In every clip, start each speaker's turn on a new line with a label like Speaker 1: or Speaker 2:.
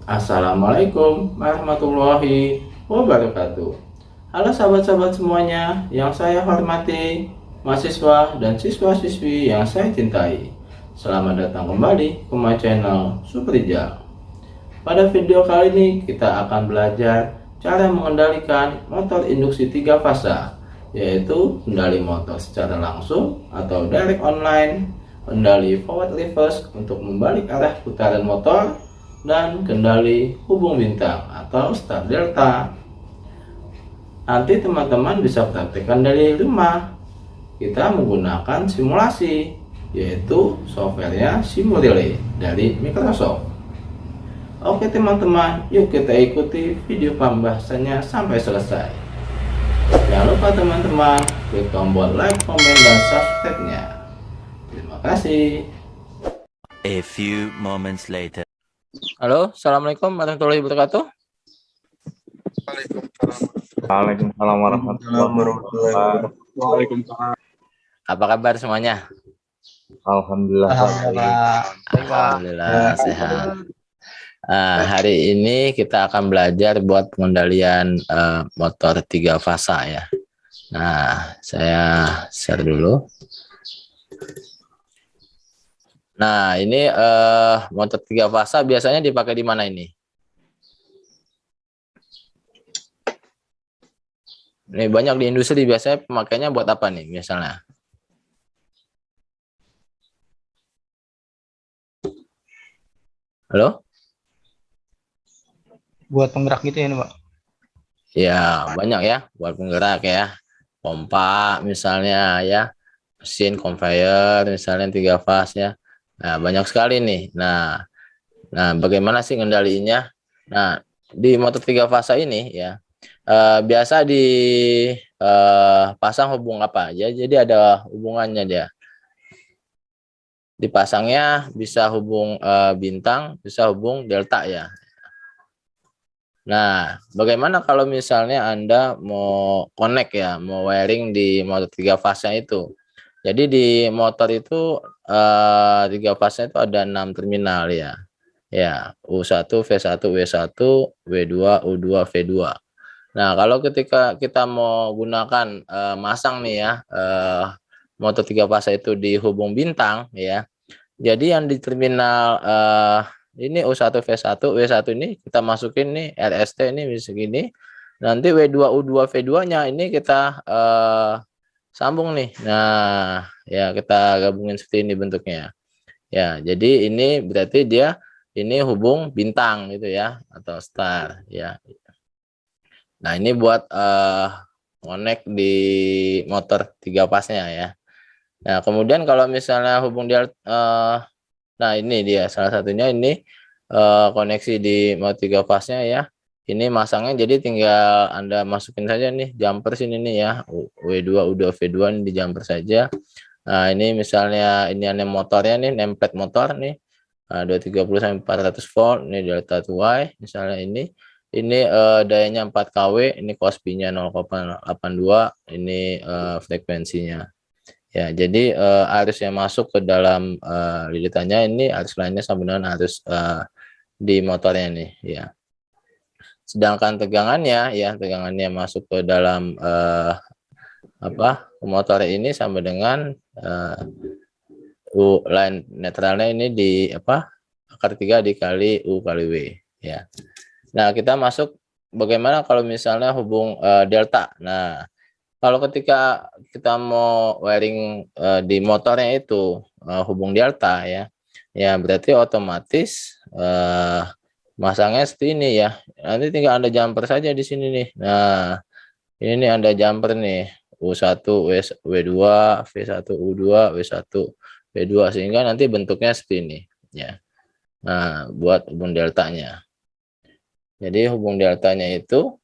Speaker 1: Assalamualaikum warahmatullahi wabarakatuh. Halo sahabat-sahabat semuanya yang saya hormati, mahasiswa dan siswa-siswi yang saya cintai. Selamat datang kembali ke my channel Suprijal. Pada video kali ini kita akan belajar cara mengendalikan motor induksi 3 fasa, yaitu kendali motor secara langsung atau direct online, kendali forward reverse untuk membalik arah putaran motor, dan kendali hubung bintang atau start delta. Nanti teman-teman bisa praktekkan dari rumah. Kita menggunakan simulasi, yaitu softwarenya Simulrelay dari Microsoft. Oke teman-teman, yuk kita ikuti video pembahasannya sampai selesai. Jangan lupa teman-teman klik tombol like, komen, dan subscribe-nya. Terima kasih.
Speaker 2: A few moments later.
Speaker 1: Halo, assalamualaikum warahmatullahi wabarakatuh.
Speaker 3: Waalaikumsalam warahmatullahi wabarakatuh.
Speaker 4: Waalaikumsalam.
Speaker 1: Apa kabar semuanya?
Speaker 3: Alhamdulillah.
Speaker 1: Alhamdulillah sehat. Hari ini kita akan belajar buat pengendalian motor 3 fasa ya. Nah, saya share dulu. Nah, ini motor 3 fasa biasanya dipakai di mana ini? Ini banyak di industri, biasanya pemakainya buat apa nih misalnya? Halo?
Speaker 4: Buat penggerak gitu ya nih, Pak?
Speaker 1: Ya, banyak ya buat penggerak ya. Pompa misalnya ya, mesin conveyor misalnya 3 fase ya. Nah, banyak sekali nih. Nah, bagaimana sih kendalinya? Nah, di motor 3 fase ini ya, biasa dipasang hubung apa aja, jadi ada hubungannya dia. Dipasangnya bisa hubung bintang, bisa hubung delta ya. Nah, bagaimana kalau misalnya Anda mau connect ya, mau wiring di motor 3 fase itu. Jadi di motor itu 3 fase itu ada 6 terminal ya. Ya, U1, V1, W1, W2, U2, V2. Nah, kalau ketika kita mau gunakan masang nih ya, motor 3 fase itu di hubung bintang ya. Jadi yang di terminal ini U1 V1 W1 ini kita masukin nih RST ini segini. Nanti W2 U2 V2-nya ini kita sambung nih. Nah, ya kita gabungin seperti ini bentuknya. Ya, jadi ini berarti dia ini hubung bintang gitu ya atau star ya. Nah, ini buat connect di motor 3 pasnya ya. Nah, kemudian kalau misalnya hubung dia nah ini dia salah satunya ini koneksi di motor 3 pasnya ya. Ini masangnya jadi tinggal Anda masukin saja nih jumper sini nih ya. W2 U2 V2 ini di jumper saja. Nah, ini misalnya ini ada motornya nih, nameplate motor nih. 230 sampai 400 volt, ini delta 2Y misalnya ini dayanya 4 kW, ini Cosby-nya 0,82, ini frekuensinya. Ya, jadi arus yang masuk ke dalam lilitannya ini arus lainnya sama dengan arus di motornya nih ya. Sedangkan tegangannya ya, tegangannya masuk ke dalam motor ini sama dengan U line netralnya ini di akar 3 dikali U kali W ya. Nah, kita masuk bagaimana kalau misalnya hubung delta. Nah, kalau ketika kita mau wiring di motornya itu hubung delta ya, ya berarti otomatis masangnya seperti ini ya. Nanti tinggal Anda jumper saja di sini nih. Nah, ini nih Anda jumper nih U1 W2 V1 U2 W1 V2 sehingga nanti bentuknya seperti ini ya. Nah, buat hubung deltanya. Jadi hubung deltanya itu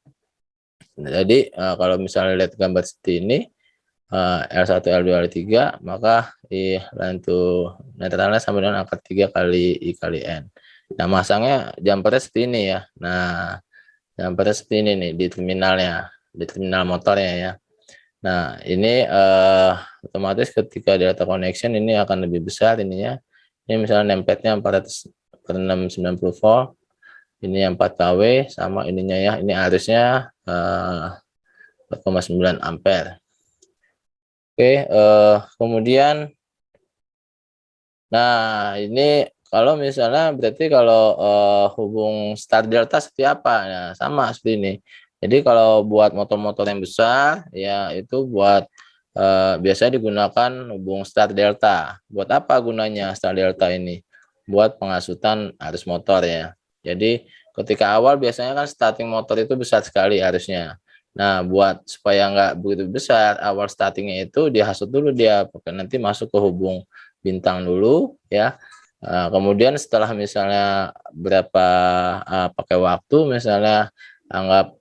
Speaker 1: jadi kalau misalnya lihat gambar seperti ini L1 L2 L3 maka line to netralnya sama dengan akar 3 kali I kali N. Nah, masangnya jumpernya seperti ini ya. Nah, jumpernya seperti ini nih di terminalnya, di terminal motornya ya. Nah, ini otomatis ketika delta connection ini akan lebih besar ininya. Ini misalnya nameplate-nya 400 per 690 volt. Ini yang 4 kW sama ininya ya. Ini arusnya 4,9 ampere. Oke, kemudian nah ini kalau misalnya berarti kalau hubung star delta seperti apa? Nah, sama seperti ini. Jadi kalau buat motor-motor yang besar ya itu buat biasanya digunakan hubung star delta. Buat apa gunanya star delta ini? Buat pengasutan arus motor ya. Jadi ketika awal biasanya kan starting motor itu besar sekali arusnya. Nah, buat supaya nggak begitu besar, awal startingnya itu dihasut dulu dia, nanti masuk ke hubung bintang dulu ya. Kemudian setelah misalnya berapa pakai waktu, misalnya anggap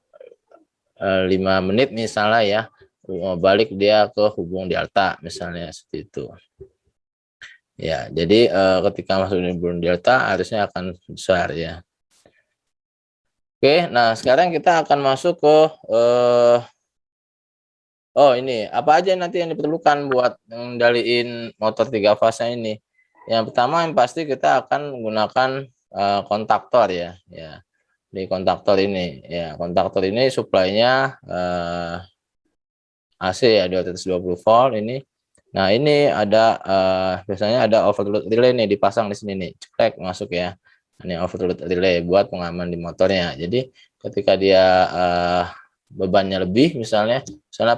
Speaker 1: 5 menit misalnya ya, balik dia ke hubung delta misalnya seperti itu. Ya, jadi ketika masuk di hubung delta harusnya akan besar ya. Oke, nah sekarang kita akan masuk ke oh ini apa aja nanti yang diperlukan buat mengendaliin motor 3 fase ini. Yang pertama yang pasti kita akan menggunakan kontaktor ya. Di kontaktor ini ya, kontaktor ini suplainya AC ya 220 volt ini. Nah, ini ada biasanya ada overload relay nih dipasang di sini nih. Ceklek masuk ya. Ini overload relay buat pengaman di motornya. Jadi ketika dia bebannya lebih misalnya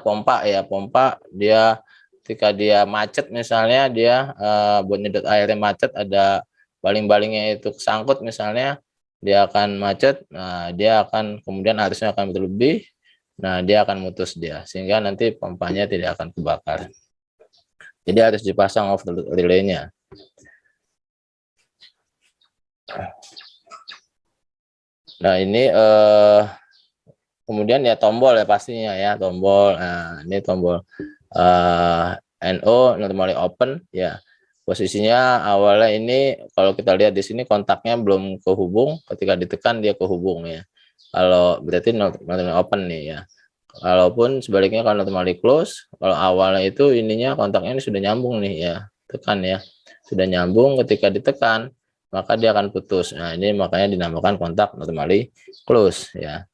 Speaker 1: pompa ya, pompa dia ketika dia macet misalnya dia buat nyedot airnya macet, ada baling-balingnya itu kesangkut misalnya, dia akan macet. Nah, dia akan kemudian arusnya akan berlebih. Nah, dia akan mutus dia sehingga nanti pompanya tidak akan kebakar. Jadi harus dipasang overload relay-nya. Nah, ini kemudian ya tombol ya pastinya ya, tombol. Nah, ini tombol NO normally open ya. Posisinya awalnya ini kalau kita lihat di sini kontaknya belum kehubung, ketika ditekan dia kehubung ya. Kalau berarti normally open nih ya. Kalaupun sebaliknya kalau normally close, kalau awalnya itu ininya kontaknya ini sudah nyambung nih ya, tekan ya. Sudah nyambung, ketika ditekan maka dia akan putus. Nah, ini makanya dinamakan kontak normally close ya.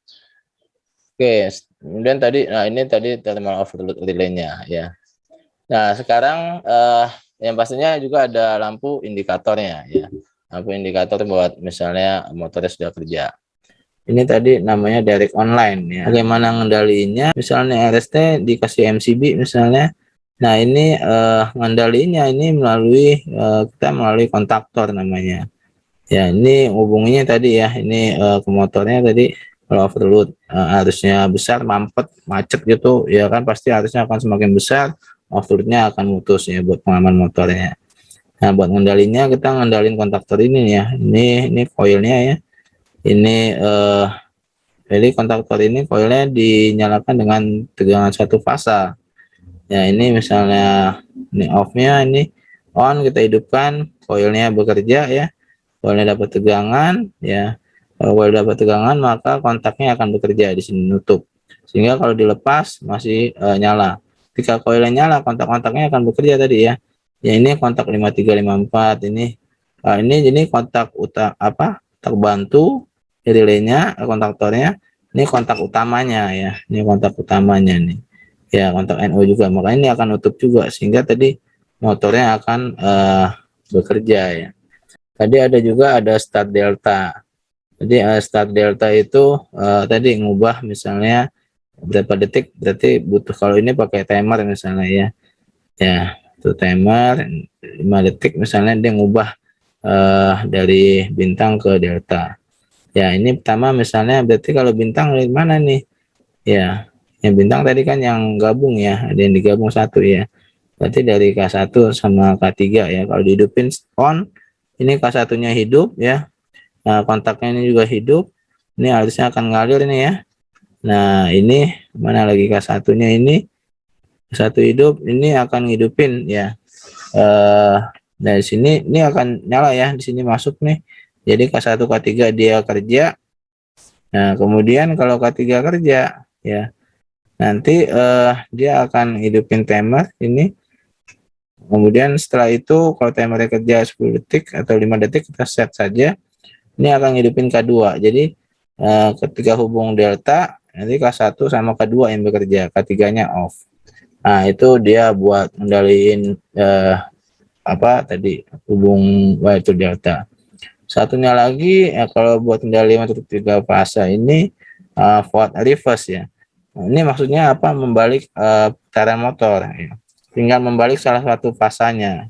Speaker 1: Oke, kemudian tadi, nah ini tadi thermal overload relay-nya ya. Nah, sekarang yang pastinya juga ada lampu indikatornya ya. Lampu indikator buat misalnya motornya sudah kerja. Ini tadi namanya direct online ya. Bagaimana ngendaliinnya? Misalnya RST dikasih MCB misalnya. Nah, ini ngendaliinnya ini melalui kita melalui kontaktor namanya. Ya, ini hubungannya tadi ya. Ini ke motornya tadi. Kalau overload harusnya besar, mampet, macet gitu ya kan, pasti harusnya akan semakin besar, overloadnya akan mutus ya buat pengaman motornya. Nah, buat ngendalinya kita ngendalin kontaktor ini ya. Ini koilnya ya. Ini jadi kontaktor ini koilnya dinyalakan dengan tegangan 1 fasa. Ya, ini misalnya ini off-nya, ini on, kita hidupkan, koilnya bekerja ya. Koilnya dapat tegangan ya. Kalau koil dapat tegangan maka kontaknya akan bekerja di sini, nutup. Sehingga kalau dilepas masih nyala. Ketika koilnya nyala, kontak-kontaknya akan bekerja tadi ya. Ya, ini kontak 5354 ini. Ini kontak terbantu relaynya, kontaktornya. Ini kontak utamanya ya. Ini kontak utamanya nih. Ya, kontak NO juga. Makanya ini akan nutup juga sehingga tadi motornya akan bekerja ya. Tadi ada start delta. Jadi start delta itu tadi ngubah misalnya berapa detik, berarti butuh, kalau ini pakai timer misalnya ya. Ya, itu timer 5 detik misalnya dia ngubah dari bintang ke delta. Ya, ini pertama misalnya berarti kalau bintang dari mana nih? Ya, yang bintang tadi kan yang gabung ya, ada yang digabung satu ya. Berarti dari K1 sama K3 ya. Kalau dihidupin on, ini K1-nya hidup ya. Nah, kontaknya ini juga hidup. Ini harusnya akan ngalir nih ya. Nah, ini mana lagi K1-nya ini? K1 hidup, ini akan ngidupin ya. Dari sini ini akan nyala ya, di sini masuk nih. Jadi K1 K3 dia kerja. Nah, kemudian kalau K3 kerja ya, nanti dia akan hidupin timer ini. Kemudian setelah itu kalau timernya kerja 10 detik atau 5 detik kita set saja. ini akan ngidupin K2. Jadi ketika hubung delta, nanti K1 sama K2 yang bekerja, K3-nya off. Nah, itu dia buat ngendaliin apa tadi hubung wire to delta. Satunya lagi kalau buat kendali motor 3 fase ini forward reverse ya. Nah, ini maksudnya apa? Membalik putaran motor ya. Tinggal membalik salah satu fasanya.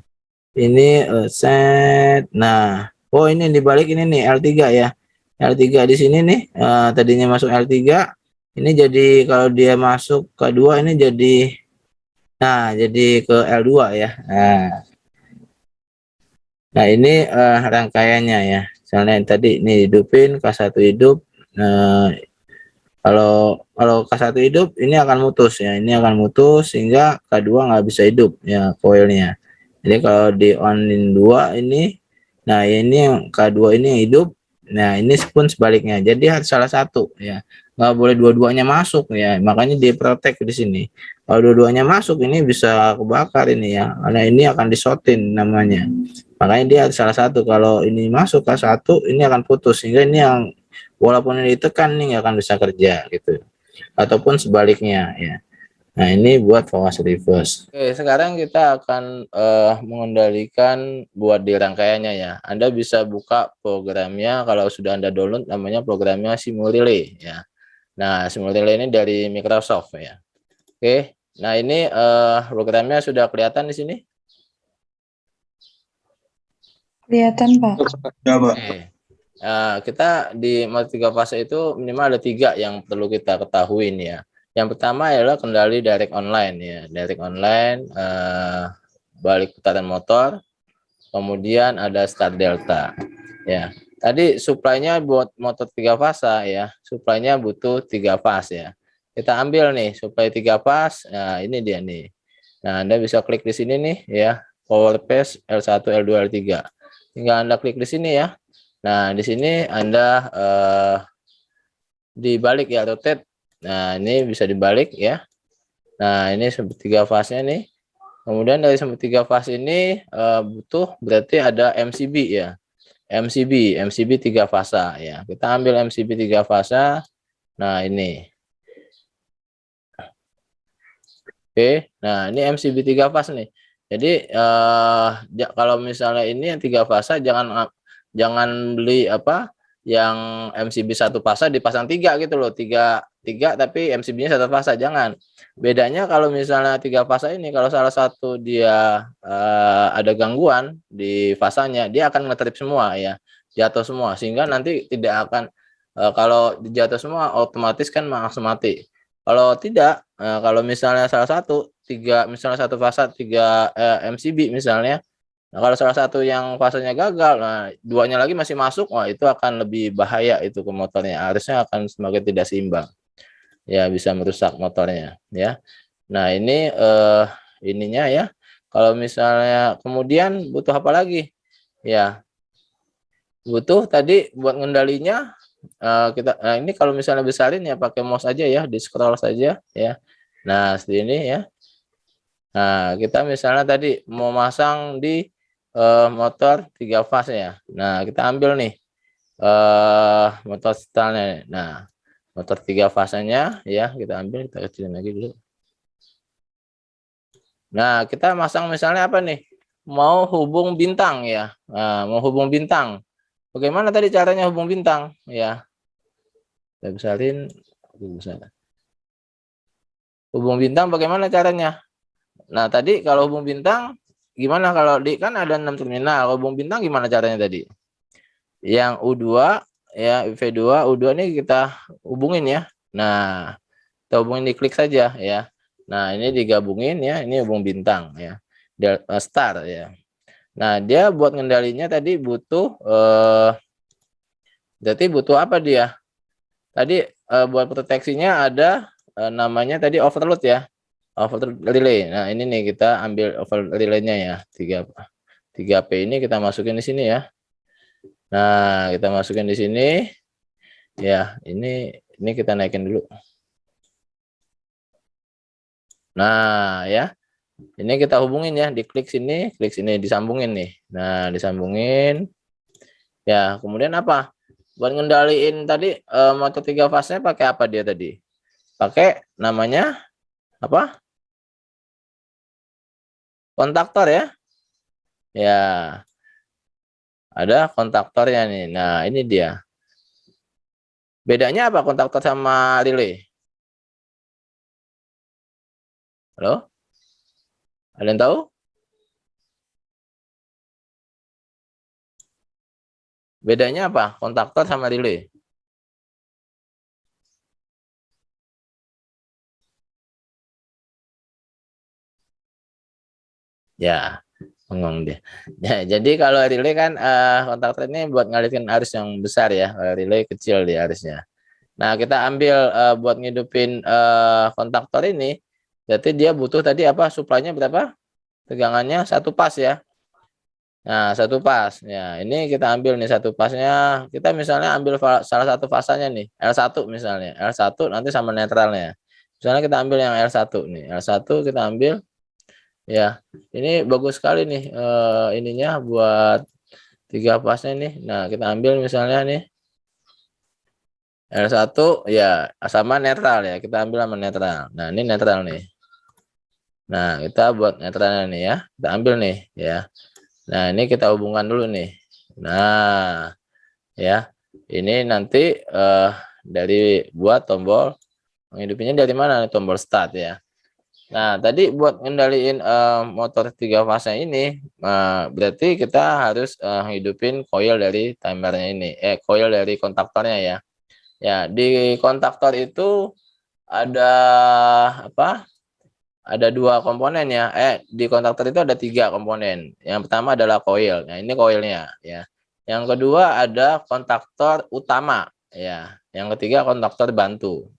Speaker 1: Ini set. Nah, oh ini dibalik ini nih L3 ya. L3 di sini nih tadinya masuk L3, ini jadi kalau dia masuk ke 2 ini jadi ke L2 ya. Nah, ini rangkaiannya ya. Misalnya yang tadi ini hidupin, K1 hidup. Kalau K1 hidup ini akan mutus ya. Ini akan mutus sehingga K2 nggak bisa hidup ya coilnya. Jadi kalau di onin 2 ini, nah ini yang K2 ini yang hidup. Nah, ini pun sebaliknya. Jadi harus salah satu ya. Nggak boleh dua-duanya masuk ya. Makanya diprotek di sini. Kalau dua-duanya masuk ini bisa kebakar ini ya. Karena ini akan disotin namanya. Makanya dia harus salah satu. Kalau ini masuk K1 ini akan putus sehingga ini yang walaupun ini ditekan nih nggak akan bisa kerja gitu. Ataupun sebaliknya ya. Nah, ini buat fast reverse. Oke, sekarang kita akan mengendalikan buat di rangkaiannya ya. Anda bisa buka programnya kalau sudah Anda download, namanya programnya Simulrelay ya. Nah, Simulrelay ini dari Microsoft ya. Oke. Nah, ini programnya sudah kelihatan di sini?
Speaker 5: Kelihatan, Pak.
Speaker 4: Ya, Pak.
Speaker 1: Oke. Kita di motor 3 fase itu minimal ada 3 yang perlu kita ketahui nih ya. Yang pertama adalah kendali direct online ya, direct online, balik putaran motor, kemudian ada start delta ya. Tadi suplainya buat motor 3 fase ya, suplainya butuh 3 fase ya. Kita ambil nih suplai 3 fase. Nah, ini dia nih. Nah, Anda bisa klik di sini nih ya, power phase L1, L2, L3. Tinggal Anda klik di sini ya. Nah, di sini Anda dibalik ya, rotate. Nah, ini bisa dibalik ya. Nah, ini tiga fase nih. Kemudian dari tiga fase ini butuh berarti ada MCB ya. MCB 3 fase ya. Kita ambil MCB 3 fase. Nah, ini. Oke. Nah, ini MCB 3 fase nih. Jadi kalau misalnya ini yang 3 fase jangan beli apa yang MCB 1 fase dipasang 3 gitu loh, 3 tapi MCB-nya 1 fase, jangan. Bedanya kalau misalnya 3 fase ini, kalau salah satu dia ada gangguan di fasanya, dia akan ngetrip semua ya, jatuh semua, sehingga nanti tidak akan kalau jatuh semua otomatis kan langsung mati. Kalau tidak, kalau misalnya salah satu 3 misalnya 1 fase 3 MCB misalnya. Nah, kalau salah satu yang fasenya gagal, nah duanya lagi masih masuk, wah itu akan lebih bahaya itu ke motornya. Harusnya akan semakin tidak seimbang. Ya, bisa merusak motornya ya. Nah, ini ininya ya. Kalau misalnya kemudian butuh apa lagi? Ya, butuh tadi buat ngendalinya nah ini kalau misalnya besarin ya pakai mouse aja ya, di scroll saja ya. Nah, seperti ini ya. Nah, kita misalnya tadi mau masang di motor 3 fase ya. Nah, kita ambil nih motor setelnya. Nah, motor 3 fasenya ya, kita ambil, kita kecilin lagi dulu. Nah, kita masang misalnya apa nih? Mau hubung bintang ya. Nah, mau hubung bintang. Bagaimana tadi caranya hubung bintang ya? Kita besarin, besar. Hubung bintang bagaimana caranya? Nah, tadi kalau hubung bintang gimana kalau kan ada 6 terminal. Hubung bintang gimana caranya tadi? Yang U2 ya, V2, U2 ini kita hubungin ya. Nah, kita hubungin, diklik saja ya. Nah, ini digabungin ya, ini hubung bintang ya. Start ya. Nah, dia buat ngendalinya tadi butuh berarti butuh apa dia? Tadi buat proteksinya ada namanya tadi overload ya. Overload relay. Nah, ini nih kita ambil overload relay-nya ya. 3P ini kita masukin di sini ya. Nah, kita masukin di sini. Ya, ini kita naikin dulu. Nah, ya. Ini kita hubungin ya, diklik sini, klik sini, disambungin nih. Nah, disambungin. Ya, kemudian apa? buat ngendaliin tadi motor 3 fase pakai apa dia tadi? Pakai namanya apa? Kontaktor ya. Ya, ada kontaktornya nih. Nah, ini dia. Bedanya apa kontaktor sama relay? Halo? Ada yang tahu? Bedanya apa kontaktor sama relay? Ya, bengong dia. Ya, jadi kalau relay kan kontaktor ini buat ngalihin arus yang besar ya. Kalau relay kecil di arusnya. Nah, kita ambil buat ngidupin kontaktor ini. Berarti dia butuh tadi apa? Suplainya berapa? Tegangannya 1 pas ya. Nah, 1 pas. Ya, ini kita ambil nih 1 pasnya. Kita misalnya ambil salah satu fasanya nih, L1 misalnya. L1 nanti sama netralnya. Misalnya kita ambil yang L1 nih. L1 kita ambil ya. Ini bagus sekali nih ininya buat 3 pasnya nih. Nah, kita ambil misalnya nih L1 ya sama netral ya. Kita ambil sama netral. Nah, ini netral nih. Nah, kita buat netralnya nih ya. Kita ambil nih ya. Nah, ini kita hubungkan dulu nih. Nah, ya. Ini nanti dari buat tombol menghidupinnya dari mana nih, tombol start ya. Nah, tadi buat ngendaliin motor 3 fase ini berarti kita harus hidupin coil dari timernya ini, coil dari kontaktornya ya. Ya, di kontaktor itu ada apa? Ada 2 komponen ya. Di kontaktor itu ada 3 komponen. Yang pertama adalah coil. Nah, ini coilnya ya. Yang kedua ada kontaktor utama ya. Yang ketiga kontaktor bantu.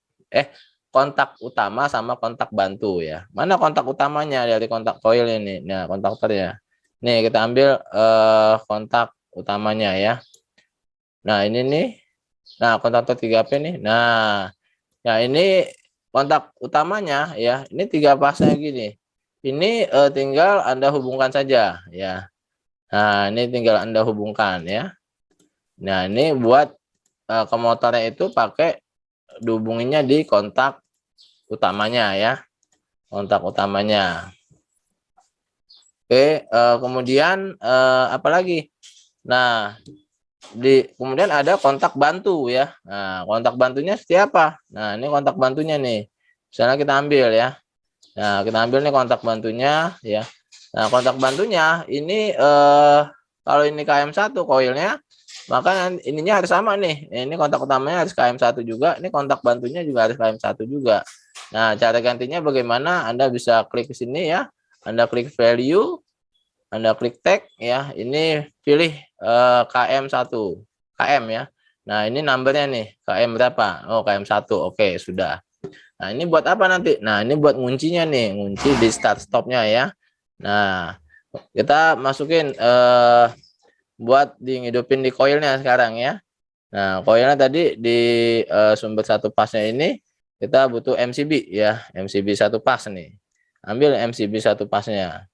Speaker 1: Kontak utama sama kontak bantu ya. Mana kontak utamanya dari kontak coil ini? Nah, kontaktornya. Nih, kita ambil kontak utamanya ya. Nah, ini nih. Nah, kontaktor 3P nih. Nah, ya ini kontak utamanya ya. Ini 3 pasnya gini. Ini tinggal Anda hubungkan saja ya. Nah, ini tinggal Anda hubungkan ya. Nah, ini buat ke motornya itu pakai dihubunginya di kontak utamanya ya. Kontak utamanya. Oke, kemudian apa lagi? Nah, kemudian ada kontak bantu ya. Nah, kontak bantunya seperti apa? Nah, ini kontak bantunya nih. Misalnya kita ambil ya. Nah, kita ambil nih kontak bantunya ya. Nah, kontak bantunya ini kalau ini KM1 koilnya, maka ininya harus sama nih. Ini kontak utamanya harus KM1 juga, ini kontak bantunya juga harus KM1 juga. Nah, cara gantinya bagaimana? Anda bisa klik ke sini ya. Anda klik value, Anda klik tag ya. Ini pilih KM1. KM ya. Nah, ini numbernya nih. KM berapa? Oh, KM1. Oke, sudah. Nah, ini buat apa nanti? Nah, ini buat nguncinya nih, ngunci di start stopnya ya. Nah, kita masukin buat ngidupin di coilnya sekarang ya. Nah, coilnya tadi di sumber 1 pasnya ini kita butuh MCB ya, MCB 1 pas nih. Ambil MCB 1 pasnya.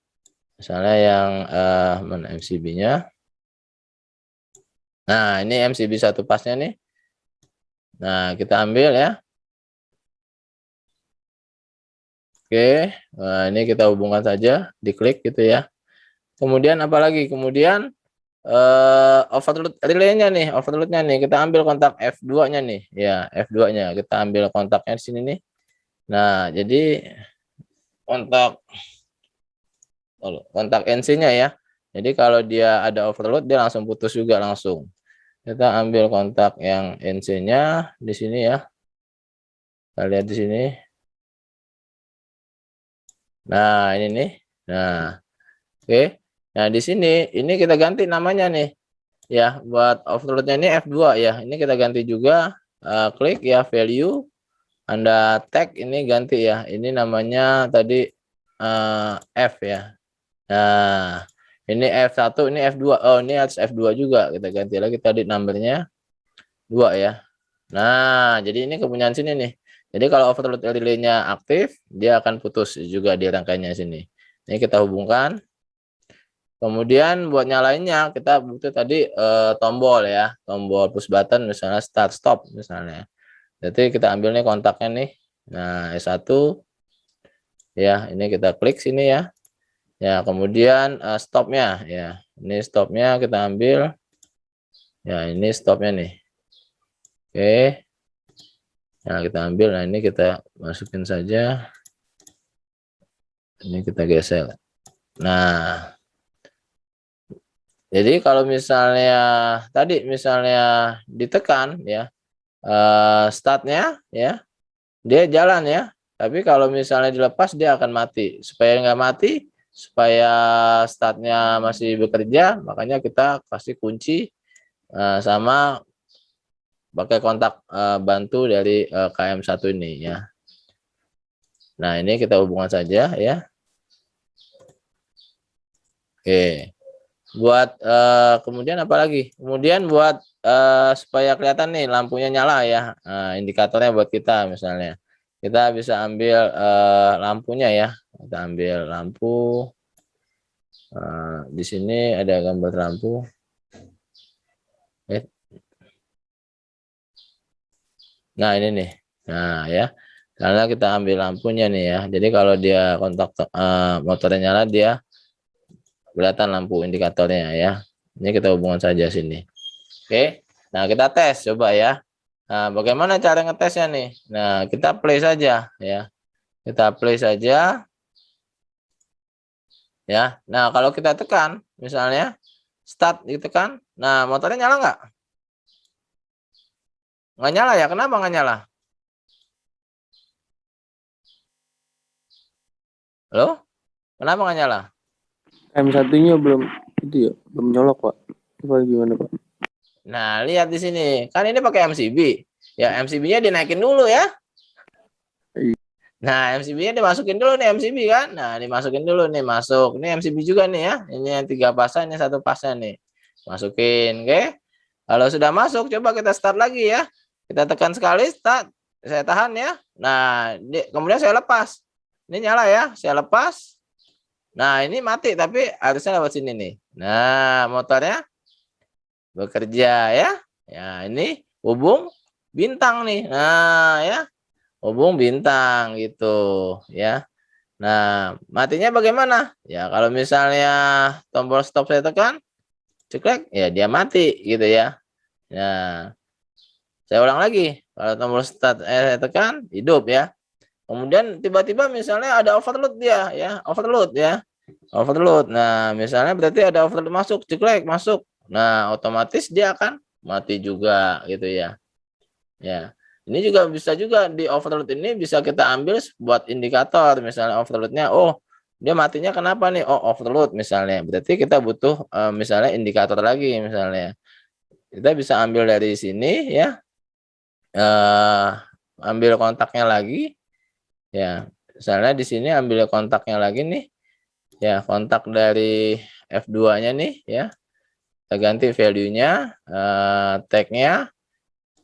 Speaker 1: Misalnya yang mana MCB-nya? Nah, ini MCB 1 pasnya nih. Nah, kita ambil ya. Oke, nah ini kita hubungkan saja, diklik gitu ya. Kemudian apalagi? Kemudian overload relay-nya nih, overload-nya nih. Kita ambil kontak F2-nya nih, ya F2-nya. Kita ambil kontaknya di sini nih. Nah, jadi kontak NC-nya ya. Jadi kalau dia ada overload, dia langsung putus juga langsung. Kita ambil kontak yang NC-nya di sini ya. Kita lihat di sini. Nah, ini nih. Nah, oke. Nah, di sini ini kita ganti namanya nih. Ya, buat overloadnya ini F2 ya. Ini kita ganti juga, klik ya value. Anda tag ini ganti ya. Ini namanya tadi F ya. Nah, ini F1, ini F2. Oh, ini harus F2 juga. Kita ganti lagi tadi numbernya 2 ya. Nah, jadi ini kepunyaan sini nih. Jadi kalau overload relay-nya aktif, dia akan putus juga di rangkaiannya sini. Ini kita hubungkan. Kemudian buat nyalainnya kita butuh tadi tombol ya, tombol push button misalnya start stop misalnya. Jadi kita ambil nih kontaknya nih. Nah, S1 ya, ini kita klik sini ya. Ya, kemudian stopnya ya. Ini stopnya kita ambil. Ya, ini stopnya nih. Oke. Nah, kita ambil. Nah, ini kita masukin saja. Ini kita geser. Nah, jadi kalau misalnya tadi misalnya ditekan ya, startnya ya, dia jalan ya. Tapi kalau misalnya dilepas dia akan mati. Supaya nggak mati, supaya startnya masih bekerja, makanya kita kasih kunci sama pakai kontak bantu dari KM1 ini ya. Nah, ini kita hubungkan saja ya. Oke. Buat kemudian apa lagi? Kemudian buat supaya kelihatan nih lampunya nyala ya, indikatornya buat kita misalnya. Kita bisa ambil lampunya ya. Kita ambil lampu. Di sini ada gambar lampu. Nah, ini nih. Nah, ya. Karena kita ambil lampunya nih ya. Jadi kalau dia kontak motornya nyala, dia kelihatan lampu indikatornya ya. Ini kita hubungkan saja sini. Oke. Nah, kita tes coba ya. Nah, bagaimana cara ngetesnya nih? Nah, kita play saja ya. Kita play saja. Ya. Nah, kalau kita tekan misalnya start ditekan. Nah, motornya nyala nggak? Nggak nyala ya? Kenapa nggak nyala? Halo? Kenapa nggak nyala?
Speaker 6: M1-nya belum itu ya, belum nyolok, Pak. Apa gimana, Pak?
Speaker 1: Nah, lihat di sini. Kan ini pakai MCB. Ya, MCB-nya dinaikin dulu ya. Nah, MCB-nya dimasukin dulu nih MCB kan. Nah, dimasukin dulu nih, masuk. Ini MCB juga nih ya. Ini yang 3 pasang, ini 1 pasang nih. Masukin, oke. Kalau sudah masuk, coba kita start lagi ya. Kita tekan sekali, start. Saya tahan ya. Nah, kemudian saya lepas. Ini nyala ya, saya lepas. Nah, ini mati, tapi harusnya lewat sini nih. Nah, motornya bekerja ya. Ya, ini hubung bintang nih. Nah, ya. Hubung bintang gitu ya. Nah, matinya bagaimana? Ya, kalau misalnya tombol stop saya tekan, ceklek, ya dia mati gitu ya. Nah, saya ulang lagi. Kalau tombol start saya tekan, hidup ya. Kemudian tiba-tiba misalnya ada overload dia ya, overload ya. Overload. Nah, misalnya berarti ada overload masuk, ceklek, masuk. Nah, otomatis dia akan mati juga gitu ya. Ya. Ini juga bisa juga di overload ini bisa kita ambil buat indikator misalnya overloadnya. Oh, dia matinya kenapa nih? Oh, overload misalnya. Berarti kita butuh misalnya indikator lagi misalnya. Kita bisa ambil dari sini ya. Ambil kontaknya lagi. Ya, misalnya di sini ambil kontaknya lagi nih. Ya, kontak dari F2-nya nih ya. Kita ganti value-nya, tag-nya.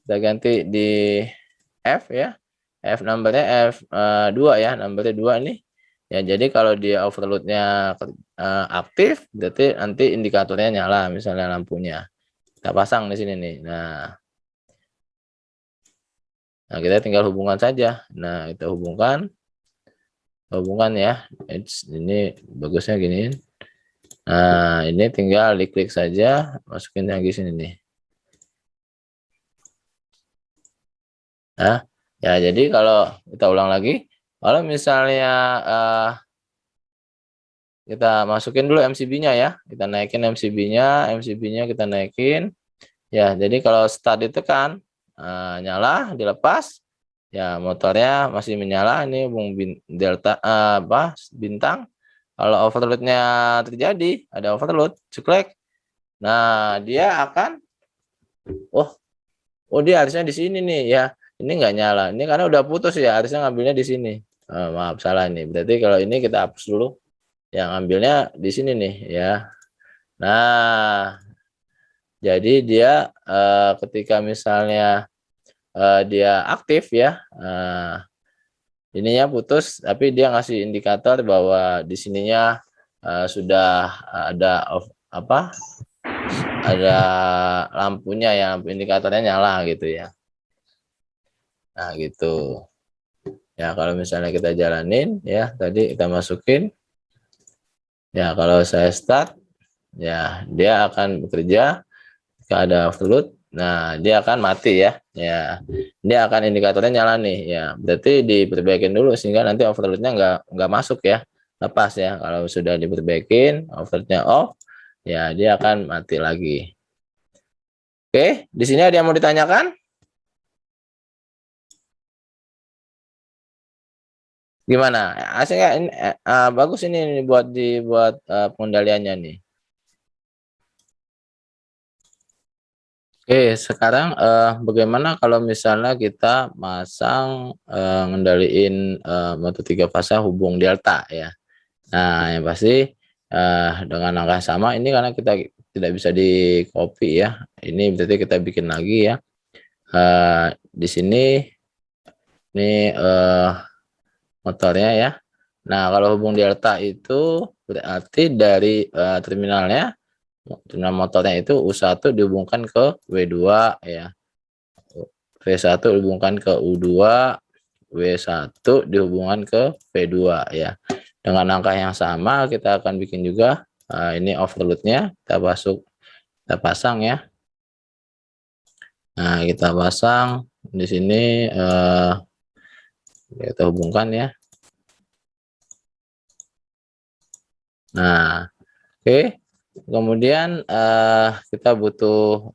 Speaker 1: Kita ganti di F ya. F numbernya F2 ya, numbernya 2 nih. Ya, jadi kalau dia overloadnya aktif, berarti nanti indikatornya nyala, misalnya lampunya. Kita pasang di sini nih. Nah, kita tinggal hubungkan saja. Nah, kita hubungkan ya. Ini bagusnya gini. Nah, ini tinggal diklik saja, masukin lagi sini nih. Nah, ya jadi kalau kita ulang lagi, kalau misalnya kita masukin dulu MCB-nya ya, kita naikin MCB-nya kita naikin. Ya, jadi kalau start ditekan, nyala, dilepas, ya motornya masih menyala. Ini hubung delta bintang. Kalau overloadnya terjadi, ada overload, ceklek. Nah, dia akan, oh dia harusnya di sini nih ya. Ini nggak nyala. Ini karena udah putus ya, harusnya ngambilnya di sini. Maaf, salah nih. Berarti kalau ini kita hapus dulu. Yang ambilnya di sini nih ya. Nah, jadi dia ketika misalnya dia aktif ya, ininya putus, tapi dia ngasih indikator bahwa di sininya sudah ada ada lampunya ya, lampu indikatornya nyala gitu ya. Nah gitu ya, kalau misalnya kita jalanin ya, tadi kita masukin ya, kalau saya start ya dia akan bekerja. Jika ada overload, nah dia akan mati ya, dia akan indikatornya nyala nih ya, berarti diperbaikin dulu sehingga nanti overloadnya nggak masuk ya, lepas ya. Kalau sudah diperbaikin, overloadnya off ya, dia akan mati lagi. Oke, di sini ada yang mau ditanyakan? Gimana? Asik nggak? Ini bagus ini buat dibuat pengendaliannya nih. Oke, sekarang bagaimana kalau misalnya kita masang ngendaliin motor 3 fase hubung delta ya. Nah, yang pasti dengan angka sama ini, karena kita tidak bisa di copy ya. Ini berarti kita bikin lagi ya. Di sini ini motornya ya. Nah, kalau hubung delta itu berarti dari terminal motornya itu U1 dihubungkan ke W2 ya. V1 dihubungkan ke U2, W1 dihubungkan ke V2 ya. Dengan angka yang sama kita akan bikin juga ini overloadnya, kita pasang ya. Nah, kita pasang di sini, kita hubungkan ya. Nah, oke. Kemudian kita butuh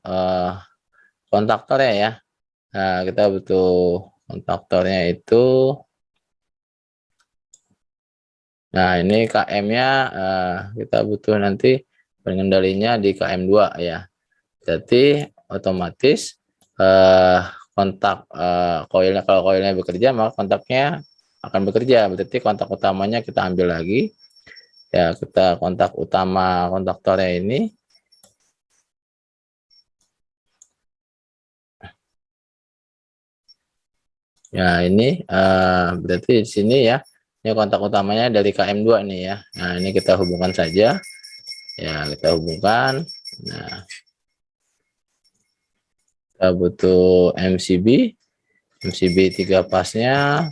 Speaker 1: kontaktornya ya. Nah, kita butuh kontaktornya itu. Nah, ini KM-nya kita butuh nanti pengendalinya di KM2 ya. Jadi otomatis kontak koilnya, kalau koilnya bekerja maka kontaknya akan bekerja. Berarti kontak utamanya kita ambil lagi. Ya, kita kontak utama kontaktornya ini. Ya, ini berarti di sini ya. Ini kontak utamanya dari KM2 nih ya. Nah, ini kita hubungkan saja. Ya, kita hubungkan. Nah, kita butuh MCB 3 pasnya.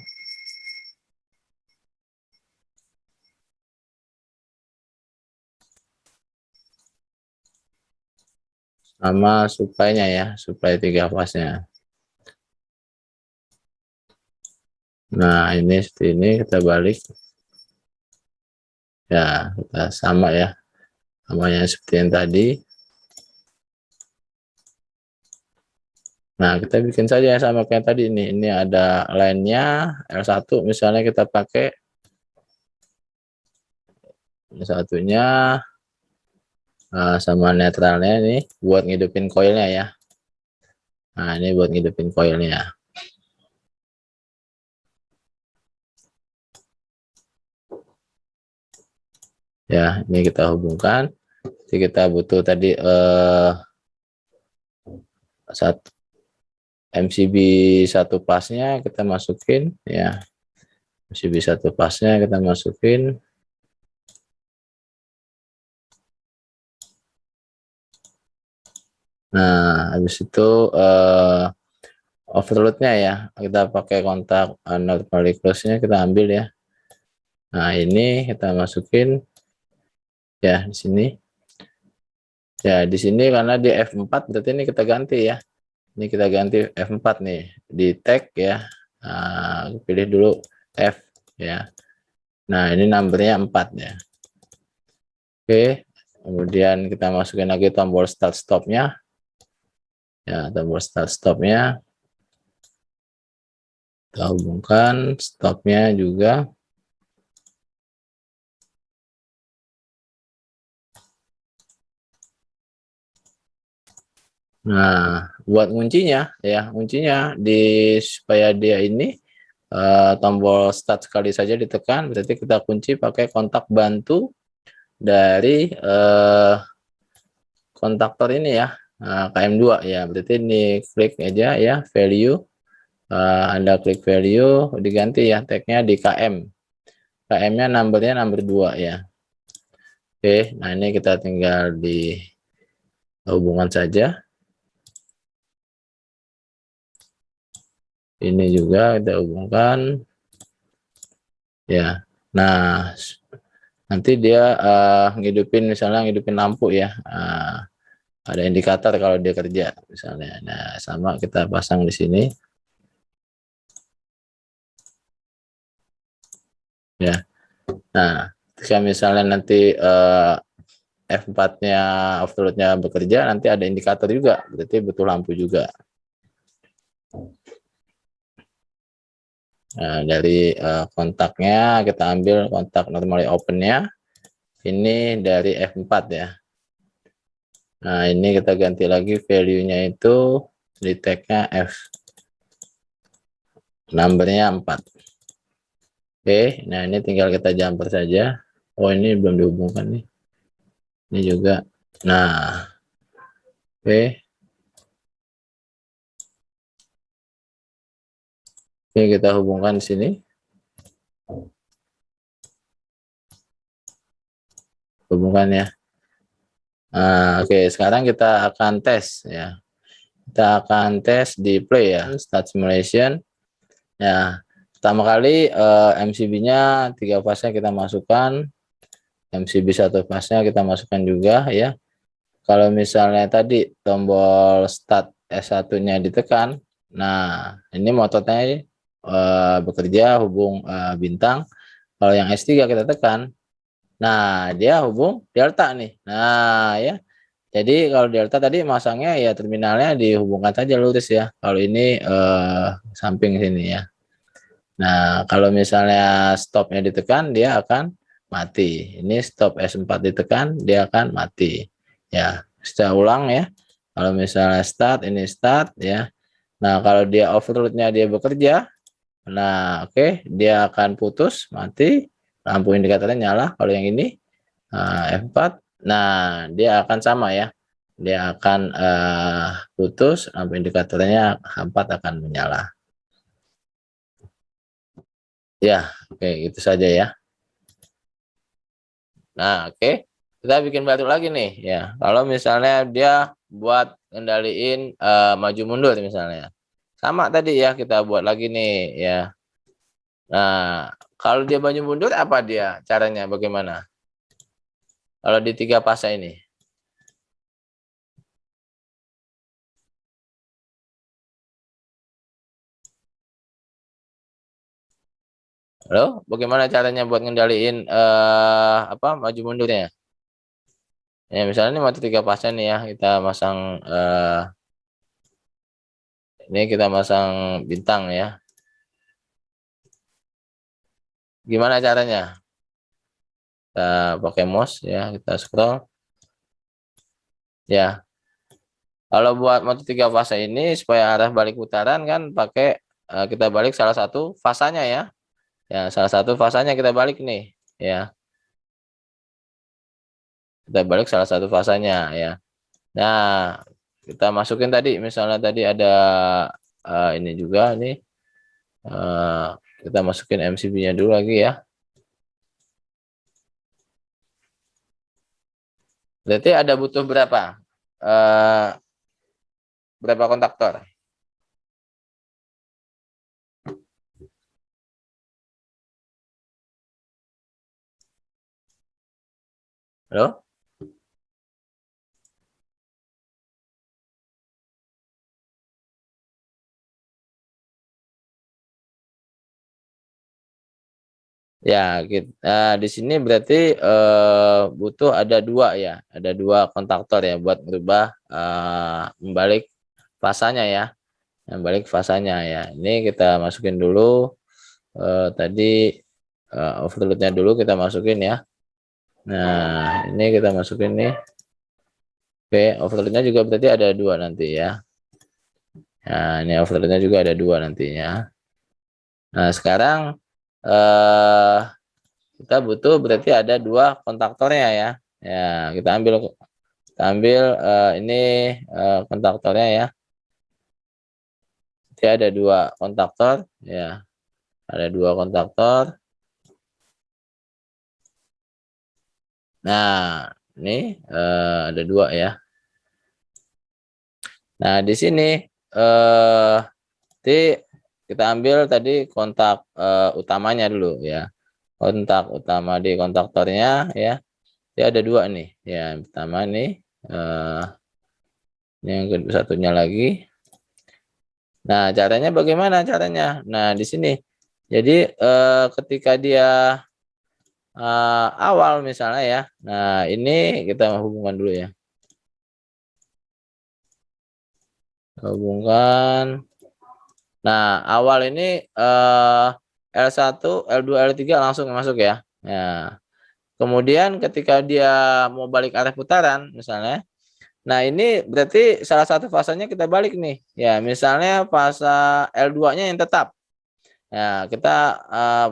Speaker 1: Sama supply-nya ya, supply 3 pasnya. Nah, ini seperti ini, kita balik. Ya, kita sama ya. Samanya seperti yang tadi. Nah, kita bikin saja sama kayak tadi ini. Ini ada line-nya L1 misalnya kita pakai. Ini satunya sama netralnya nih buat ngidupin koilnya ya. Nah, ini buat ngidupin koilnya. Ya, ini kita hubungkan. Jadi kita butuh tadi MCB 1 pasnya kita masukin ya. MCB 1 pasnya kita masukin. Nah, habis itu overloadnya ya, kita pakai kontak normally close-nya kita ambil ya. Nah, ini kita masukin ya di sini. Ya, di sini karena di F4 berarti ini kita ganti ya. Ini kita ganti F4 nih, di tag ya. Nah, pilih dulu F ya. Nah, ini numbernya 4 ya. Oke, kemudian kita masukin lagi tombol start stop-nya. Ya, tombol start stop-nya kita hubungkan, stop-nya juga. Nah, buat kuncinya ya, kuncinya supaya dia ini tombol start sekali saja ditekan, berarti kita kunci pakai kontak bantu dari kontaktor ini ya. KM2 ya, berarti ini klik aja ya, value, Anda klik value, diganti ya tagnya di KM, KM-nya numbernya number 2 ya. Oke, nah ini kita tinggal di hubungan saja. Ini juga kita hubungkan. Ya, nah nanti dia ngidupin, misalnya ngidupin lampu ya. Ada indikator kalau dia kerja misalnya. Nah, sama kita pasang di sini. Ya. Nah, ketika misalnya nanti F4-nya overload-nya bekerja, nanti ada indikator juga, berarti butuh lampu juga. Nah, dari kontaknya kita ambil kontak normally open-nya. Ini dari F4 ya. Nah, ini kita ganti lagi value-nya itu di tag-nya F. Numbernya 4. Oke, nah ini tinggal kita jumper saja. Oh, ini belum dihubungkan nih. Ini juga. Nah, oke. Oke, kita hubungkan di sini. Hubungkan ya. Nah, oke, sekarang kita akan tes ya. Kita akan tes di play ya, start simulation. Ya, pertama kali MCB-nya 3 fase kita masukkan. MCB 1 fase kita masukkan juga ya. Kalau misalnya tadi tombol start S1-nya ditekan, nah ini motornya bekerja hubung bintang. Kalau yang S3 kita tekan, nah dia hubung delta nih. Nah ya, jadi kalau delta tadi masangnya ya terminalnya dihubungkan saja lurus ya. Kalau ini samping sini ya. Nah kalau misalnya stopnya ditekan, dia akan mati. Ini stop S4 ditekan, dia akan mati. Ya, kita ulang ya. Kalau misalnya start, ini start ya. Nah kalau dia overloadnya dia bekerja, nah oke, dia akan putus, mati. Lampu indikatornya nyala. Kalau yang ini F4, nah dia akan sama ya. Dia akan putus, lampu indikatornya H4 akan menyala. Ya, oke, itu saja ya. Nah, oke. Kita bikin baru lagi nih ya. Kalau misalnya dia buat kendaliin maju mundur misalnya. Sama tadi ya, kita buat lagi nih ya. Nah, kalau dia maju mundur apa dia caranya bagaimana? Kalau di 3 fase ini. Halo, bagaimana caranya buat ngendaliin apa maju mundurnya? Ya, misalnya ini motor 3 fase nih ya, kita masang ini kita masang bintang ya. Gimana caranya? Kita pakai mouse ya, kita scroll. Ya. Kalau buat motor 3 fase ini supaya arah balik putaran kan pakai kita balik salah satu fasanya ya. Ya, salah satu fasanya kita balik nih ya. Kita balik salah satu fasanya ya. Nah, kita masukin tadi misalnya tadi ada ini juga nih. Kita masukin MCB-nya dulu lagi ya. Berarti ada butuh berapa? Berapa kontaktor? Halo? Ya, di sini berarti butuh ada 2 ya, ada 2 kontaktor ya buat merubah membalik fasanya ya, membalik fasanya ya. Ini kita masukin dulu tadi overloadnya dulu kita masukin ya. Nah, ini kita masukin nih. Oke, overloadnya juga berarti ada 2 nanti ya. Nah, ini overloadnya juga ada 2 nantinya. Nah, sekarang kita butuh berarti ada 2 kontaktornya ya. Ya, kita ambil ini kontaktornya ya. Jadi ada 2 kontaktor ya. Ada 2 kontaktor. Nah, ini ada 2 ya. Nah, di sini kita ambil tadi kontak utamanya dulu ya. Kontak utama di kontaktornya ya. Dia ada 2 nih. Ya, yang pertama nih ini yang satunya lagi. Nah, caranya bagaimana caranya? Nah, di sini. Jadi ketika dia awal misalnya ya. Nah, ini kita hubungkan dulu ya. Hubungkan. Nah, awal ini L1, L2, L3 langsung masuk ya. Nah, kemudian ketika dia mau balik arah putaran misalnya. Nah, ini berarti salah satu fasanya kita balik nih. Ya, misalnya fase L2-nya yang tetap. Ya, kita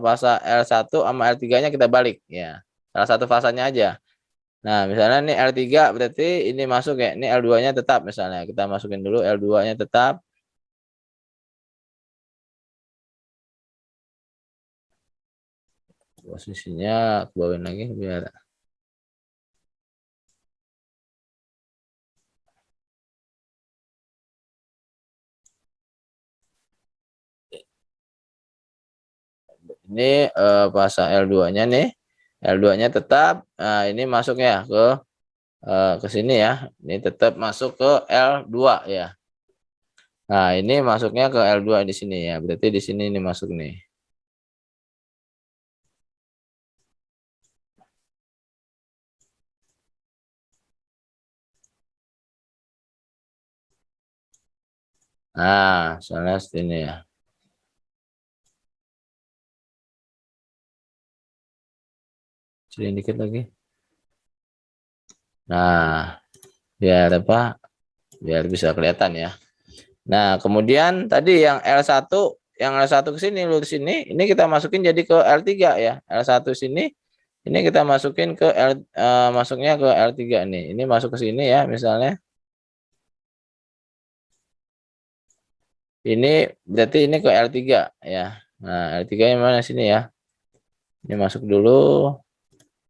Speaker 1: fase L1 sama L3-nya kita balik ya. Salah satu fasanya aja. Nah, misalnya ini L3 berarti ini masuk ya. Ini L2-nya tetap misalnya. Kita masukin dulu L2-nya tetap. Posisinya ke bawah lagi biar ini pasang L2-nya nih. L2-nya tetap ini masuknya ke sini ya. Ini tetap masuk ke L2 ya. Nah, ini masuknya ke L2 di sini ya. Berarti di sini ini masuk nih. Nah, soalnya sini ya. Sini dikit lagi. Nah, biar apa? Biar bisa kelihatan ya. Nah, kemudian tadi yang L1 ke sini lurus ini kita masukin jadi ke L3 ya. L1 sini ini kita masukin ke masuknya ke L3 nih. Ini masuk ke sini ya misalnya. Ini berarti ini ke L3 ya. Nah, L3 yang mana sini ya? Ini masuk dulu,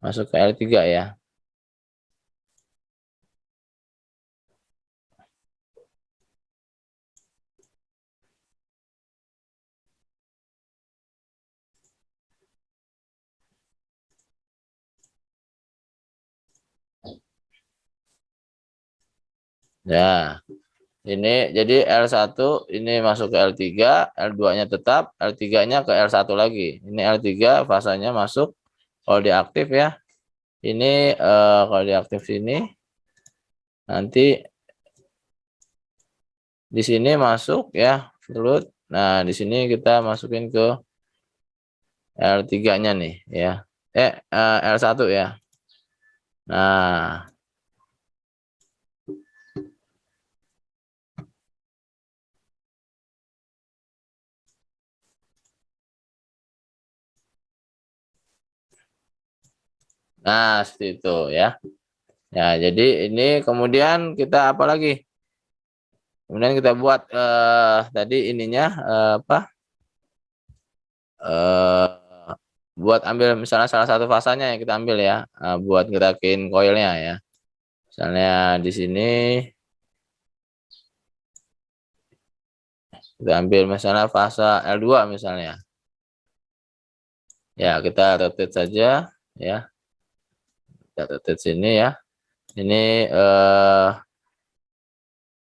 Speaker 1: masuk ke L3 ya. Ya, ini jadi L1 ini masuk ke L3, L2-nya tetap, L3-nya ke L1 lagi. Ini L3 fasanya masuk kalau diaktif ya. Ini kalau diaktif sini nanti di sini masuk ya float. Nah, di sini kita masukin ke L3-nya nih ya. L1 ya. Nah, seperti itu ya. Ya, jadi ini kemudian kita apa lagi? Kemudian kita buat tadi ininya apa? Buat ambil misalnya salah satu fasanya yang kita ambil ya, buat gerakin koilnya ya. Misalnya di sini kita ambil misalnya fase L2 misalnya. Ya, kita rotate saja ya. Kita rotate sini ya. Ini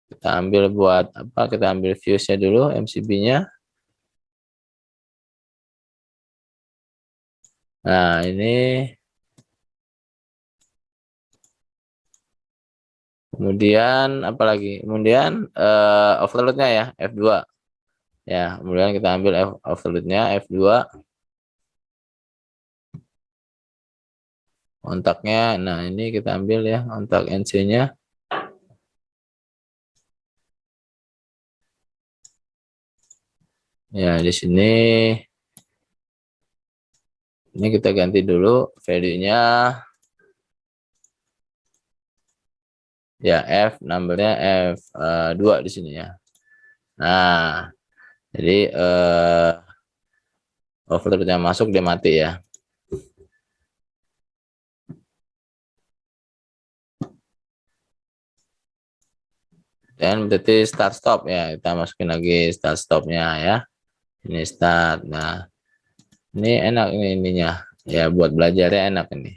Speaker 1: kita ambil buat apa? Kita ambil fuse-nya dulu, MCB-nya. Nah, ini kemudian apa lagi? Kemudian overload-nya ya, F2. Ya, kemudian kita ambil overload-nya F2. Kontaknya, nah ini kita ambil ya, kontak NC-nya. Ya, di sini ini kita ganti dulu value-nya. Ya, F numbernya F2 di sini ya. Nah, jadi overload yang masuk dia mati ya. Dan berarti start stop ya, kita masukin lagi start stopnya ya. Ini start. Nah, ini enak ini ininya ya, buat belajarnya enak ini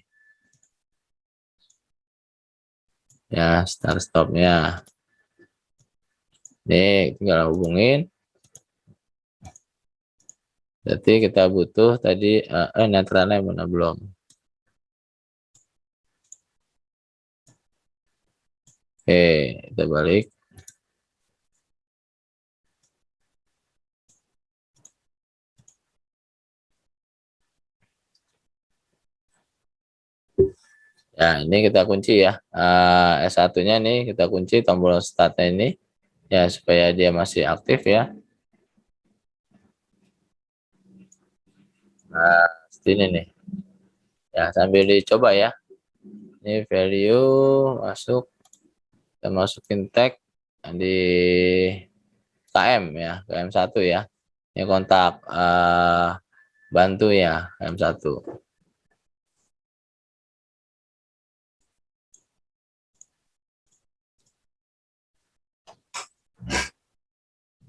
Speaker 1: ya, start stopnya. Nih tinggal hubungin. Berarti kita butuh tadi netralnya mana belum. Oke, kita balik. Ya, ini kita kunci ya. S1-nya nih kita kunci tombol startnya ini ya, supaya dia masih aktif ya. Nah, ini nih. Ya, sambil dicoba ya. Ini value masuk, kita masukin tag di KM ya, KM1 ya. Ini kontak bantu ya, KM1.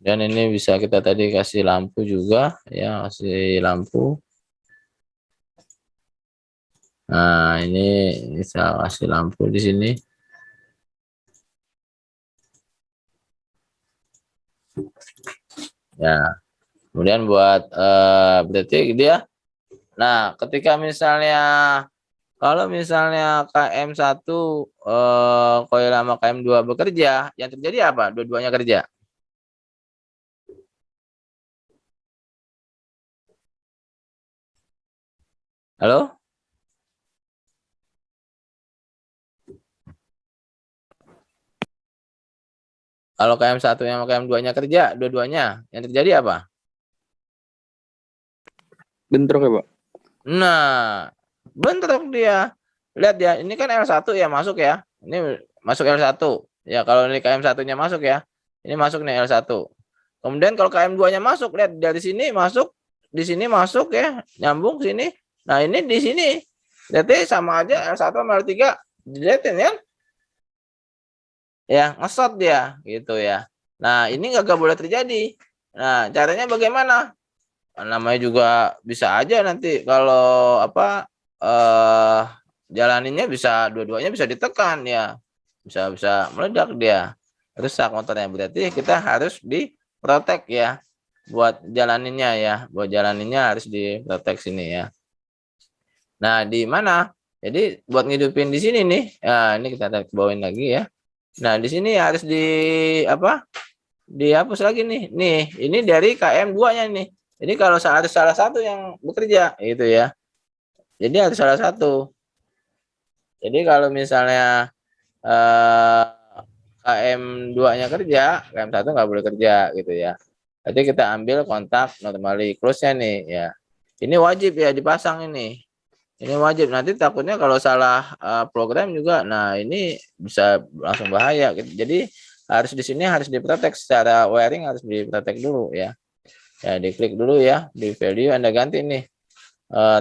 Speaker 1: Dan ini bisa kita tadi kasih lampu juga ya, kasih lampu. Nah, ini bisa kasih lampu di sini. Ya. Kemudian buat berarti dia. Nah, ketika misalnya kalau misalnya KM1 koil sama KM2 bekerja, yang terjadi apa? Dua-duanya kerja. Halo? Kalau KM1 sama KM2-nya kerja, dua-duanya, yang terjadi apa?
Speaker 6: Bentrok ya, Pak?
Speaker 1: Nah, bentrok dia. Lihat ya, ini kan L1 ya masuk ya. Ini masuk L1. Ya, kalau ini KM1-nya masuk ya. Ini masuk nih L1. Kemudian kalau KM2-nya masuk, lihat dari sini masuk, di sini masuk ya, nyambung sini. Nah, ini di sini. Berarti sama aja L1 sama L3 dilihatin ya. Ya, ngesot dia gitu ya. Nah, ini nggak boleh terjadi. Nah, caranya bagaimana? Namanya juga bisa aja nanti kalau apa jalaninnya bisa dua-duanya bisa ditekan ya, bisa meledak dia, rusak motornya. Berarti kita harus diprotek ya, buat jalaninnya ya, buat jalaninnya harus diprotek sini ya. Nah, di mana? Jadi buat ngidupin di sini nih, nah, ini kita bawain lagi ya. Nah, di sini harus di apa, dihapus lagi nih. Nih, ini dari KM2-nya nih. Jadi kalau harus salah satu yang bekerja gitu ya. Jadi harus salah satu. Jadi kalau misalnya KM2-nya kerja, KM1 nggak boleh kerja gitu ya. Jadi kita ambil kontak normally close-nya nih ya. Ini wajib ya dipasang ini. Ini wajib, nanti takutnya kalau salah program juga, nah ini bisa langsung bahaya gitu. Jadi harus di sini harus diprotek secara wiring, harus diprotek dulu ya. Ya, diklik dulu ya di value, Anda ganti nih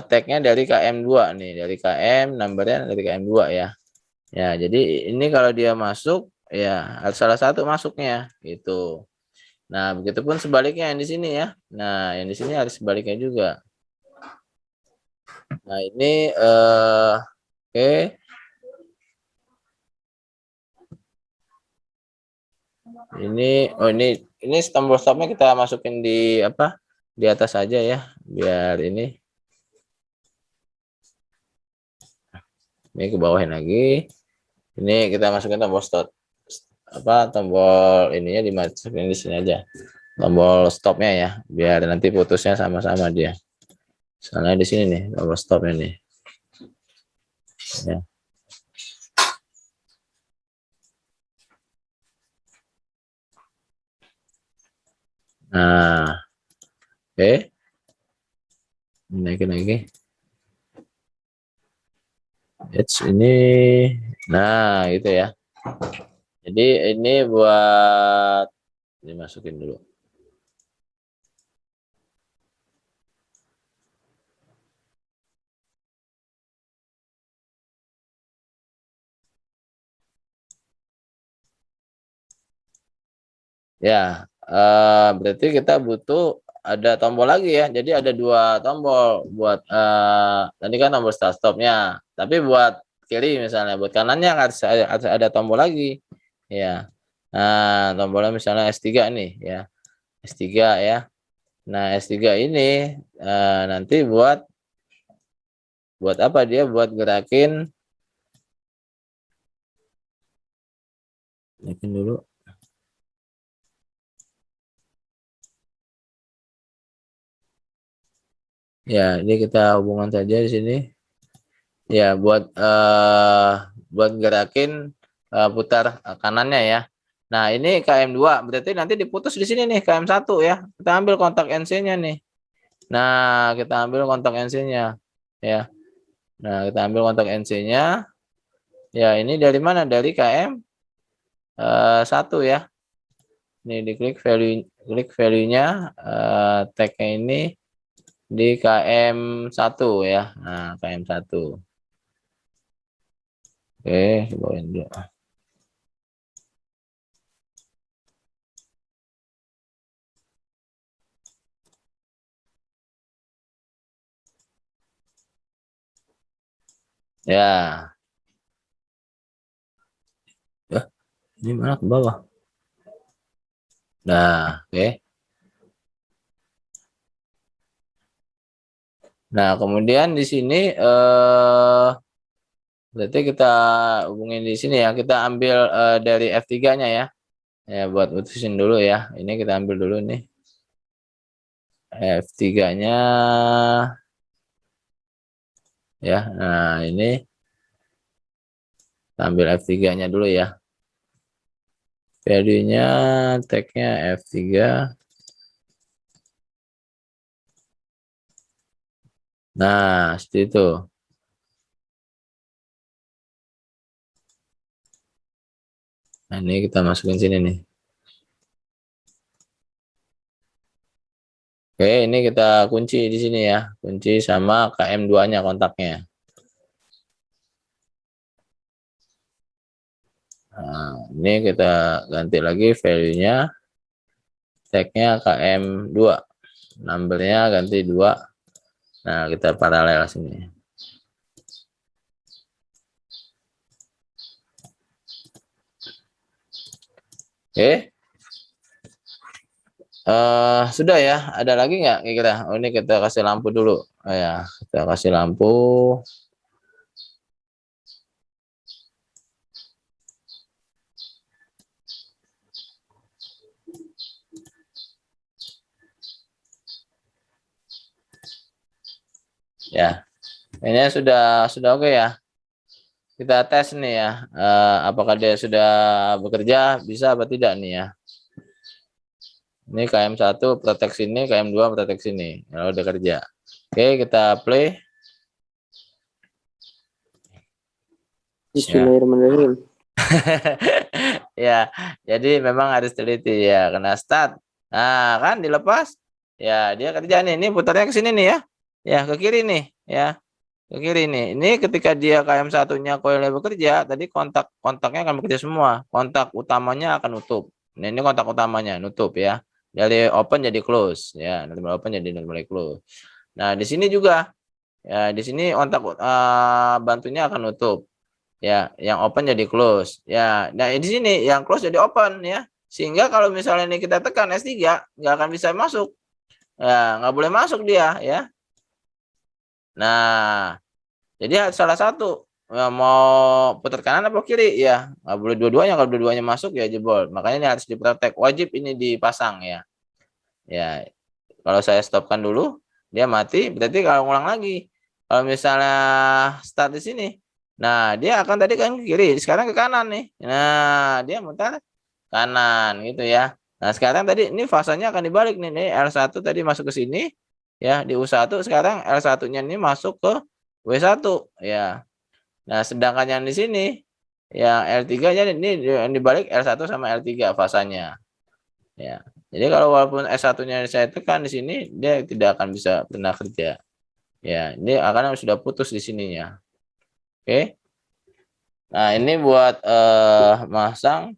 Speaker 1: tagnya dari KM2 nih, dari KM, numbernya dari KM2 ya. Ya, jadi ini kalau dia masuk ya harus salah satu masuknya gitu. Nah, begitupun sebaliknya yang di sini ya. Nah, yang di sini harus sebaliknya juga. Nah, ini oke. Ini tombol stopnya kita masukin di apa? Di atas aja ya, biar ini ke bawahin lagi. Ini kita masukin tombol stop, apa tombol ininya dimasukin di sini aja. Tombol stopnya ya, biar nanti putusnya sama-sama dia. Soalnya di sini nih tombol stopnya nih. Ya. Nah, oke. Naikin lagi. Ini, nah gitu ya. Jadi ini buat dimasukin dulu. Ya, berarti kita butuh ada tombol lagi ya. Jadi ada 2 tombol buat tadi kan tombol start stopnya. Tapi buat kiri misalnya, buat kanannya harus ada tombol lagi. Ya. Nah, tombolnya misalnya S3 nih ya. S3 ya. Nah, S3 ini nanti buat apa dia? Buat gerakin dulu. Ya, ini kita hubungan saja di sini. Ya, buat gerakin putar kanannya ya. Nah, ini KM2 berarti nanti diputus di sini nih KM1 ya. Kita ambil kontak NC-nya nih. Nah, kita ambil kontak NC-nya ya. Nah, kita ambil kontak NC-nya. Ya, ini dari mana? Dari KM1 ya. Ini diklik value-nya tag-nya ini di KM1 ya. Nah, KM1. Oke, bawain dulu. Ya. Ini mana ke bawah? Nah, oke. Nah, kemudian di sini berarti kita hubungin di sini ya. Kita ambil dari F3-nya ya. Ya, buat putusin dulu ya. Ini kita ambil dulu nih. F3-nya ya. Nah, ini kita ambil F3-nya dulu ya. Value-nya tag-nya F3. Nah, seperti itu. Nah, ini kita masukin sini nih. Oke, ini kita kunci di sini ya. Kunci sama KM2-nya kontaknya. Nah, ini kita ganti lagi value-nya. Tag-nya KM2. Number-nya ganti 2. Nah, kita paralel sini. Oke. Sudah ya, ada lagi nggak kira-kira? Oh, ini kita kasih lampu dulu. Oh, ya, kita kasih lampu. Ya, ini sudah oke ya. Kita tes nih ya, apakah dia sudah bekerja, bisa apa tidak nih ya. Ini KM1 proteksi ini, KM2 proteksi ini. Kalau udah kerja. Oke, kita play.
Speaker 6: Bismillahirrahmanirrahim.
Speaker 1: Ya, jadi memang harus teliti ya, kena start. Nah, kan dilepas. Ya, dia kerja nih. Ini putarnya ke sini nih ya. Ya, ke kiri nih, ya. Ke kiri nih. Ini ketika dia KM1-nya coilnya bekerja, tadi kontaknya akan bekerja semua. Kontak utamanya akan nutup. Nah, ini kontak utamanya nutup ya. Dari open jadi close ya, normal open jadi normal close. Nah, di sini juga ya, di sini kontak bantunya akan nutup. Ya, yang open jadi close. Ya, nah di sini yang close jadi open ya. Sehingga kalau misalnya ini kita tekan S3, nggak akan bisa masuk. Ya, nggak boleh masuk dia ya. Nah, jadi salah satu ya, mau putar kanan apa kiri ya, nggak boleh dua-duanya. Kalau dua-duanya masuk ya jebol. Makanya ini harus diprotek. Wajib ini dipasang ya. Ya, kalau saya stopkan dulu, dia mati. Berarti kalau ngulang lagi, kalau misalnya start di sini, nah dia akan tadi kan ke kiri, sekarang ke kanan nih. Nah, dia mutar kanan gitu ya. Nah, sekarang tadi ini fasanya akan dibalik nih. Nih L1 tadi masuk ke sini ya, di U1 sekarang L1-nya ini masuk ke W1 ya. Nah, sedangkan yang di sini yang L3-nya ini dibalik L1 sama L3 fasanya. Ya. Jadi kalau walaupun S1-nya saya tekan di sini, dia tidak akan bisa pernah kerja. Ya, ini akan sudah putus di sininya. Oke. Nah, ini buat masang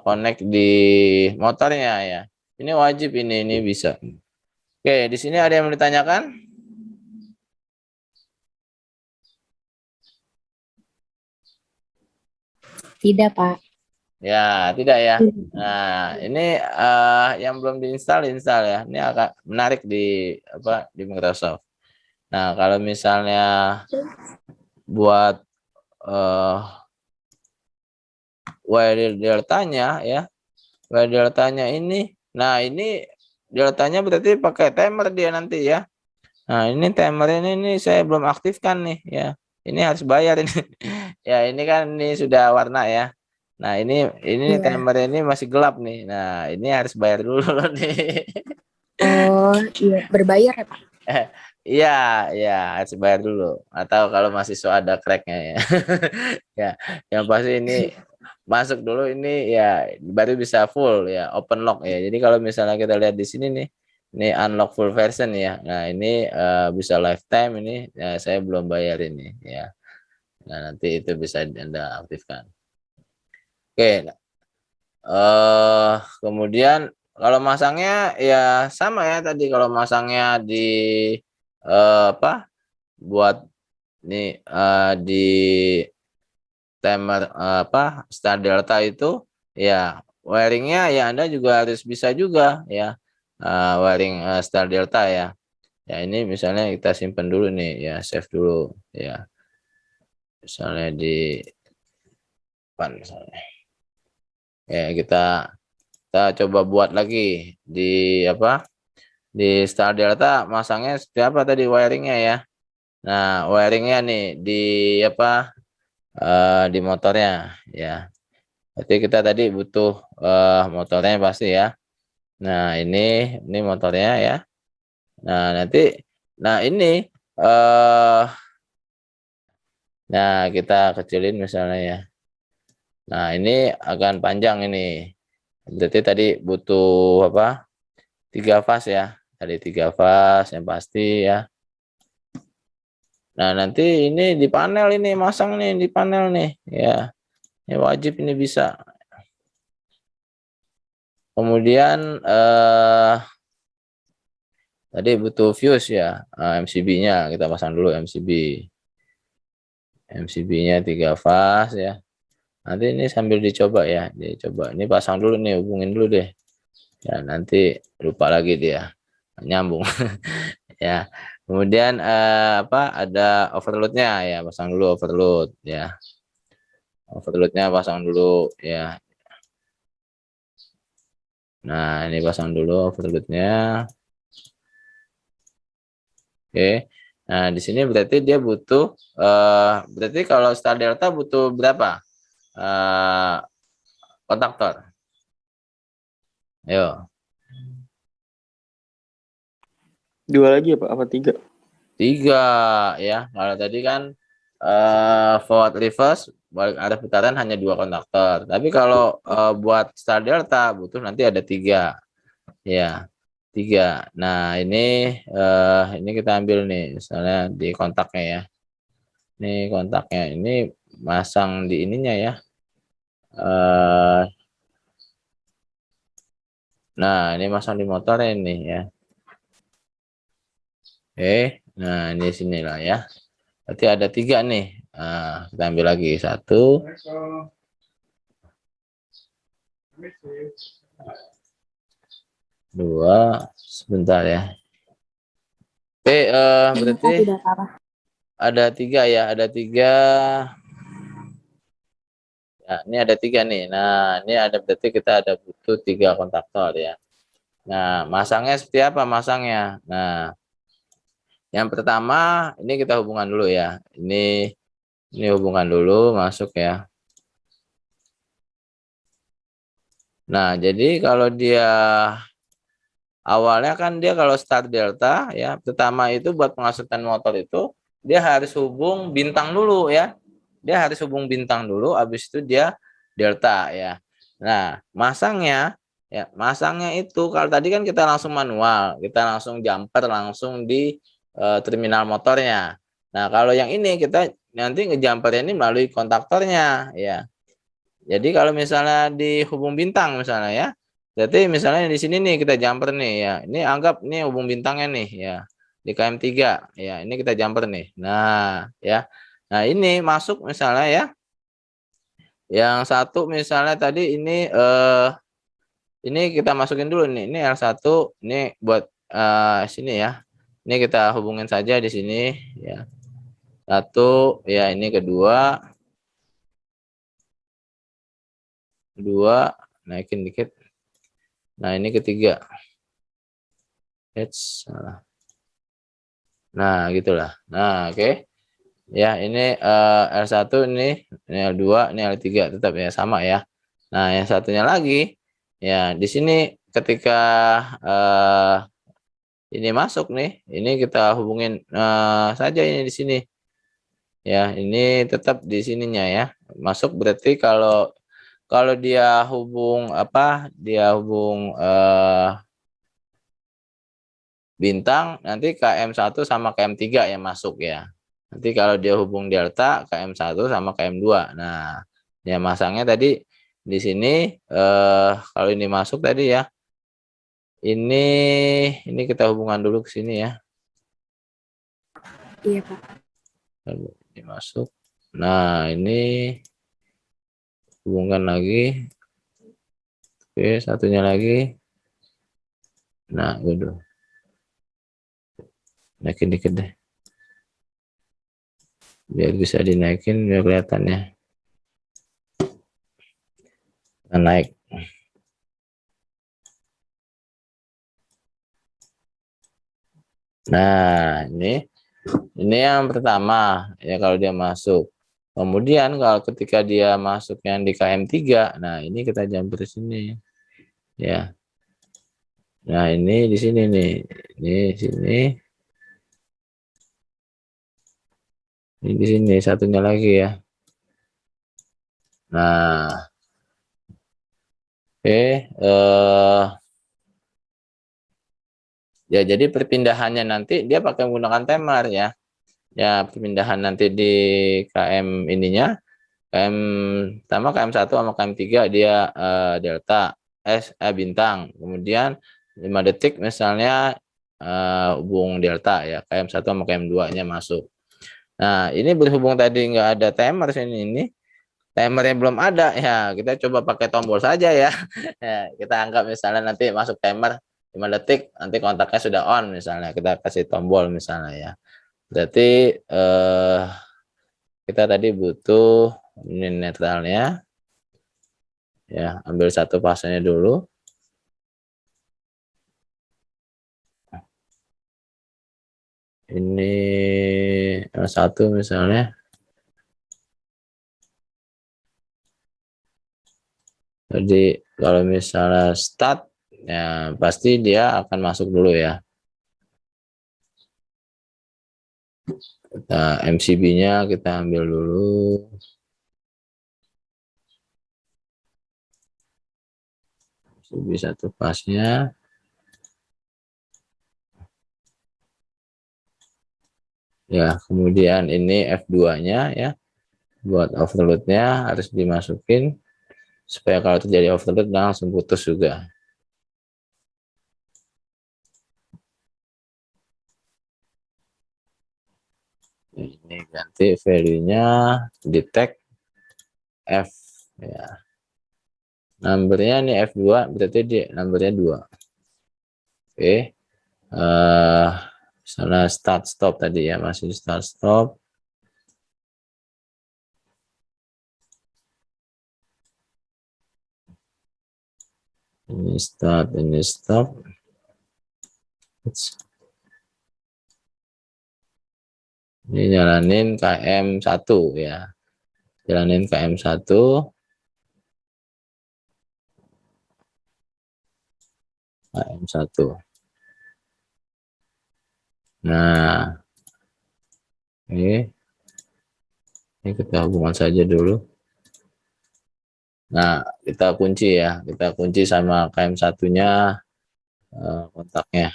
Speaker 1: connect di motornya ya. Ini wajib ini bisa. Oke, di sini ada yang mau ditanyakan?
Speaker 7: Tidak, Pak.
Speaker 1: Ya, tidak ya. Nah, ini yang belum install ya. Ini agak menarik di Microsoft. Nah, kalau misalnya buat while deltanya ya, while deltanya ini, nah ini deltanya berarti pakai timer dia nanti ya. Nah, ini timer ini saya belum aktifkan nih ya. Ini harus bayar ini. Ya, ini kan ini sudah warna ya. Nah, ini
Speaker 7: Iya.
Speaker 1: timer ini masih gelap nih. Nah, ini harus bayar dulu nih.
Speaker 7: Oh, iya. Berbayar ya, Pak?
Speaker 1: Iya, iya harus bayar dulu. Atau kalau mahasiswa ada cracknya ya. Ya, yang pasti ini masuk dulu ini ya baru bisa full ya, open lock ya. Jadi kalau misalnya kita lihat di sini nih, ini unlock full version ya. Nah, ini bisa lifetime ini ya, saya belum bayar ini ya. Nah, nanti itu bisa Anda aktifkan. Oke. Kemudian kalau masangnya ya sama ya tadi, kalau masangnya di buat ini di timer star delta itu ya, wiringnya ya Anda juga harus bisa juga ya, wiring star delta ya. Ya, ini misalnya kita simpan dulu nih ya, save dulu ya, misalnya di depan misalnya ya, kita coba buat lagi di di star delta, masangnya seperti apa tadi wiringnya ya. Nah, wiringnya nih di di motornya ya. Berarti kita tadi butuh motornya pasti ya. Nah, ini motornya ya. Nah, nanti ini nah kita kecilin misalnya ya. Nah, ini akan panjang ini. Berarti tadi butuh 3 fase ya. Tadi 3 fase yang pasti ya. Nah, nanti ini di panel ini masang nih di panel nih ya. Ini wajib ini bisa. Kemudian tadi butuh fuse ya, MCB-nya kita pasang dulu MCB-nya 3 fase ya. Nanti ini sambil dicoba ya, ini pasang dulu nih, hubungin dulu deh. Ya, nanti lupa lagi dia nyambung. Ya. Kemudian ada overload-nya ya, pasang dulu overload ya. Overload-nya pasang dulu ya. Nah, ini pasang dulu overload-nya. Oke. Nah, di sini berarti dia butuh berarti kalau star delta butuh berapa kontaktor? Ayo.
Speaker 6: 2 lagi ya Pak? Apa 3?
Speaker 1: 3 ya. Kalau tadi kan forward reverse balik arah putaran hanya 2 kontaktor. Tapi kalau buat star delta butuh nanti ada 3 ya. 3. Nah, ini kita ambil nih misalnya di kontaknya ya. Ini kontaknya, ini masang di ininya ya. Nah, ini masang di motornya ini ya. Oke, nah ini sinilah ya. Berarti ada 3 nih. Nah, kita ambil lagi 1. 2, sebentar ya. Oke, berarti
Speaker 7: Tidak apa.
Speaker 1: ada 3 ya, ada 3. Ya, ini ada 3 nih. Nah, ini ada berarti kita ada butuh 3 kontaktor ya. Nah, masangnya seperti apa masangnya? Nah, yang pertama ini kita hubungan dulu ya. Ini hubungan dulu masuk ya. Nah, jadi kalau dia awalnya kan dia kalau start delta ya, pertama itu buat pengasuhan motor itu dia harus hubung bintang dulu ya. Dia harus hubung bintang dulu, habis itu dia delta ya. Nah, masangnya itu kalau tadi kan kita langsung manual, kita langsung jumper langsung di terminal motornya. Nah, kalau yang ini kita nanti ngejumpernya ini melalui kontaktornya ya. Jadi kalau misalnya di hubung bintang misalnya ya, berarti misalnya di sini nih kita jumper nih ya. Ini anggap nih hubung bintangnya nih ya. Di KM3 ya, ini kita jumper nih. Nah, ya. Nah, ini masuk misalnya ya. Yang satu misalnya tadi ini kita masukin dulu nih. Ini L1 ini buat sini ya. Ini kita hubungin saja di sini ya. Satu ya, ini kedua naikin dikit. Nah, ini ketiga. Salah. Nah, gitulah. Nah, oke. Ya, ini L1 ini L2, ini L3 tetap ya sama ya. Nah, yang satunya lagi ya di sini ketika ini masuk nih, ini kita hubungin saja ini di sini. Ya, ini tetap di sininya ya. Masuk berarti kalau dia hubung apa? Dia hubung bintang, nanti KM1 sama KM3 yang masuk ya. Nanti kalau dia hubung delta, KM1 sama KM2. Nah, ya masangnya tadi di sini kalau ini masuk tadi ya. Ini kita hubungan dulu ke sini ya.
Speaker 7: Iya, Pak.
Speaker 1: Lalu ini masuk. Nah, ini hubungkan lagi. Oke, satunya lagi. Nah, udah. Naikin dikit deh. Biar bisa dinaikin biar kelihatannya. Nah, naik. Nah, ini yang pertama ya kalau dia masuk. Kemudian kalau ketika dia masuk yang di KM3, nah ini kita jumper sini ya. Nah, ini di sini nih. Ini sini. Ini di sini satunya lagi ya. Nah, oke, ya jadi perpindahannya nanti dia pakai menggunakan timer ya. Ya, perpindahan nanti di KM ininya, KM pertama KM1 sama KM3 dia delta bintang. Kemudian 5 detik misalnya hubung delta ya, KM1 sama KM2-nya masuk. Nah, ini berhubung tadi nggak ada timer sini, ini timernya belum ada ya, kita coba pakai tombol saja ya. Ya, kita anggap misalnya nanti masuk timer 5 detik, nanti kontaknya sudah on misalnya, kita kasih tombol misalnya ya. Berarti kita tadi butuh ini netralnya ya, ambil satu fasenya dulu. Ini satu misalnya. Jadi kalau misalnya start ya pasti dia akan masuk dulu ya. Kita MCB-nya kita ambil dulu. MCB satu pasnya. Ya, kemudian ini F2-nya ya. Buat overload-nya harus dimasukin supaya kalau terjadi overload langsung putus juga. Ini ganti value-nya detect F ya. Numbernya ini F2 berarti di numbernya 2. Oke. Misalnya start stop tadi ya, masih start stop. Ini start, ini stop. Ini jalanin KM1 ya. Jalanin KM1. KM1. Nah, ini kita hubungan saja dulu. Nah, kita kunci ya. Kita kunci sama KM1-nya kontaknya.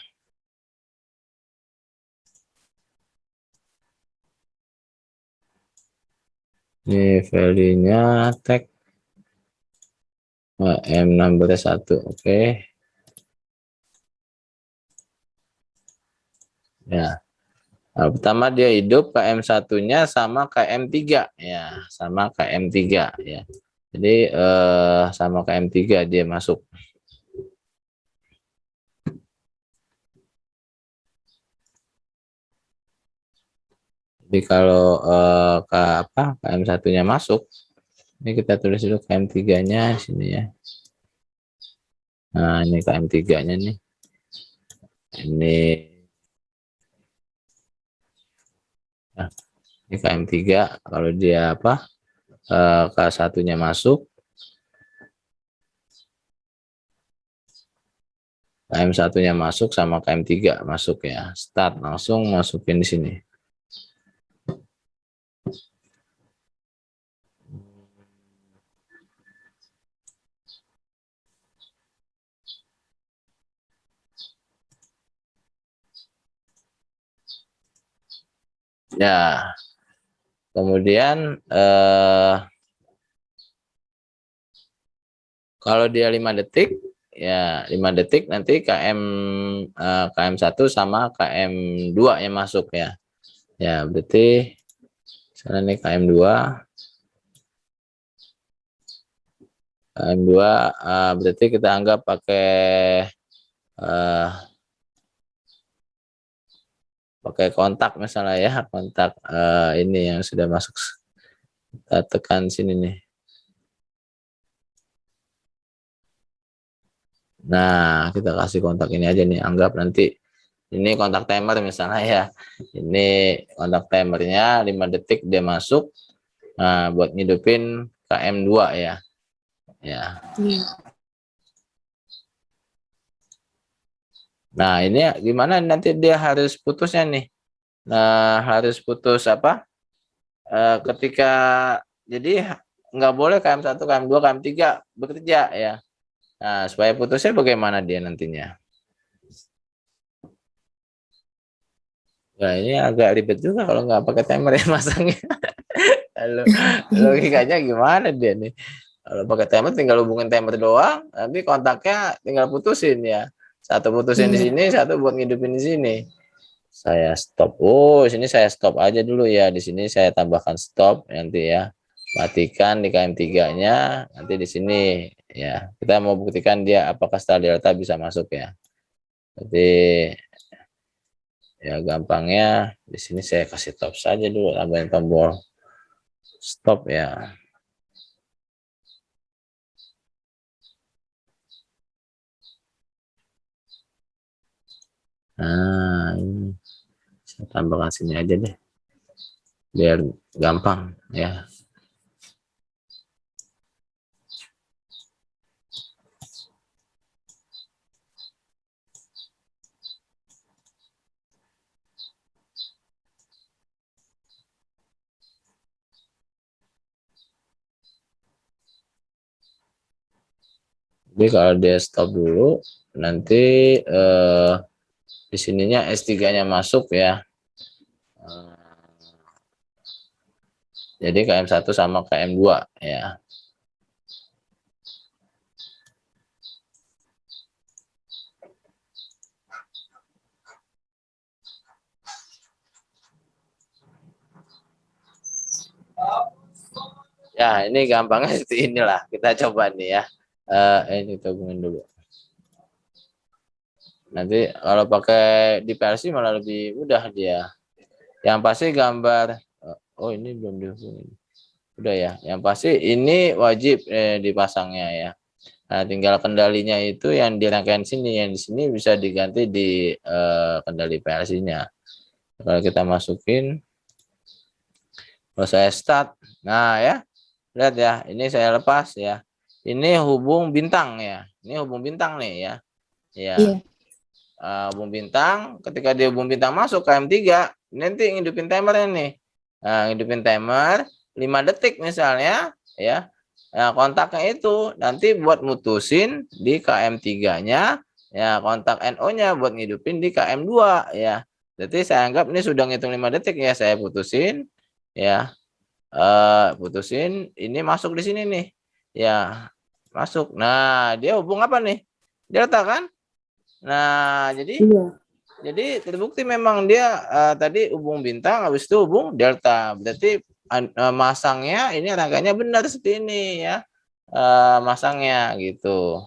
Speaker 1: Ini value-nya tag KM16 oke. Ya. Nah, pertama dia hidup KM1-nya sama KM3 ya, sama KM3 ya. Jadi sama KM3 dia masuk. Jadi kalau KM1-nya masuk, ini kita tulis dulu KM3-nya di sini ya. Nah, ini KM3-nya nih. Ini nah, ini KM3 kalau dia K1-nya masuk, KM1-nya masuk sama KM3 masuk ya. Start langsung masukin di sini. Ya. Kemudian kalau dia 5 detik ya 5 detik nanti KM1 sama KM2 yang masuk ya. Ya, berarti sekarang ini KM2 berarti kita anggap pakai kontak misalnya ya, kontak ini yang sudah masuk. Kita tekan sini nih. Nah, kita kasih kontak ini aja nih, anggap nanti ini kontak timer misalnya ya. Ini kontak timernya 5 detik dia masuk. Nah, buat ngidupin KM2 ya. Ya. Nah, ini gimana nanti dia harus putusnya nih. Nah, harus putus apa? Ketika jadi nggak boleh KM1, KM2, KM3 bekerja ya. Nah, supaya putusnya bagaimana dia nantinya? Nah, ini agak ribet juga kalau nggak pakai timer ya masangnya. Lalu logikanya gimana dia nih? Kalau pakai timer tinggal hubungin timer doang, nanti kontaknya tinggal putusin ya. Satu putusin di sini, satu buat ngidupin di sini. Saya stop. Oh, sini saya stop aja dulu ya. Di sini saya tambahkan stop nanti ya. Matikan di KM3-nya, nanti di sini ya. Kita mau buktikan dia apakah setelah delta bisa masuk ya. Jadi ya gampangnya di sini saya kasih stop saja dulu, tambahin tombol stop ya. Nah, ini saya tambahkan sini aja deh, biar gampang ya. Jadi kalau dia stop dulu, nanti di sininya S3-nya masuk ya. Jadi KM1 sama KM2 ya. Ya, ini gampangnya seperti inilah. Kita coba nih ya. Ini kita hubungin dulu. Nanti kalau pakai di PLC malah lebih mudah dia. Yang pasti gambar. Oh, ini belum dihubungin. Udah ya. Yang pasti ini wajib dipasangnya ya. Nah, tinggal kendalinya itu yang di rangkaian sini. Yang di sini bisa diganti di kendali PLC-nya. Kalau kita masukin. Kalau saya start. Nah ya. Lihat ya. Ini saya lepas ya. Ini hubung bintang ya. Ini hubung bintang nih ya. Ya. Hubung bintang, ketika dia hubung bintang masuk KM3, nanti ngidupin timernya nih. Nah, ngidupin timer 5 detik misalnya ya. Nah, kontaknya itu nanti buat mutusin di KM3-nya, ya kontak NO-nya buat ngidupin di KM2 ya. Jadi saya anggap ini sudah ngitung 5 detik ya, saya putusin ya. Putusin ini masuk di sini nih. Ya. masuk. Nah, dia hubung apa nih? Delta kan? Nah,
Speaker 7: Iya.
Speaker 1: jadi terbukti memang dia tadi hubung bintang, habis itu hubung delta. Berarti masangnya ini rangkaiannya benar seperti ini ya, masangnya gitu.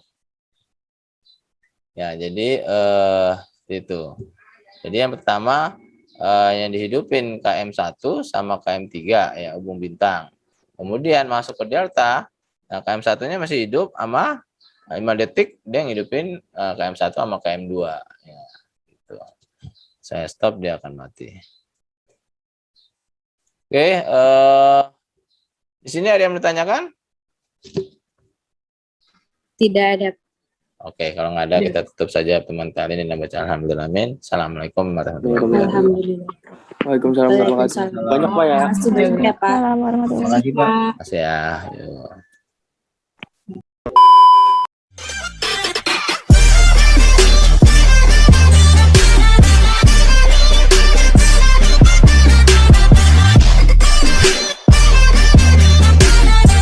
Speaker 1: Ya, jadi itu. Jadi yang pertama yang dihidupin KM1 sama KM3 ya, hubung bintang. Kemudian masuk ke delta, nah KM1-nya masih hidup sama 5 detik dia ngidupin KM1 sama KM2 ya, gitu. Saya stop, dia akan mati. Oke, di sini ada yang bertanyakan?
Speaker 7: Tidak ada.
Speaker 1: Oke, kalau nggak ada kita tutup saja teman kali ini dan baca alhamdulillah amin. Assalamualaikum warahmatullahi wabarakatuh.
Speaker 7: Alhamdulillah.
Speaker 6: Waalaikumsalam warahmatullahi wabarakatuh. Banyak Pak ya.
Speaker 7: Terima kasih banyak ya Pak.
Speaker 5: Assalamualaikum warahmatullahi wabarakatuh.
Speaker 3: Terima kasih, Pak.
Speaker 1: Terima kasih ya. Yuk.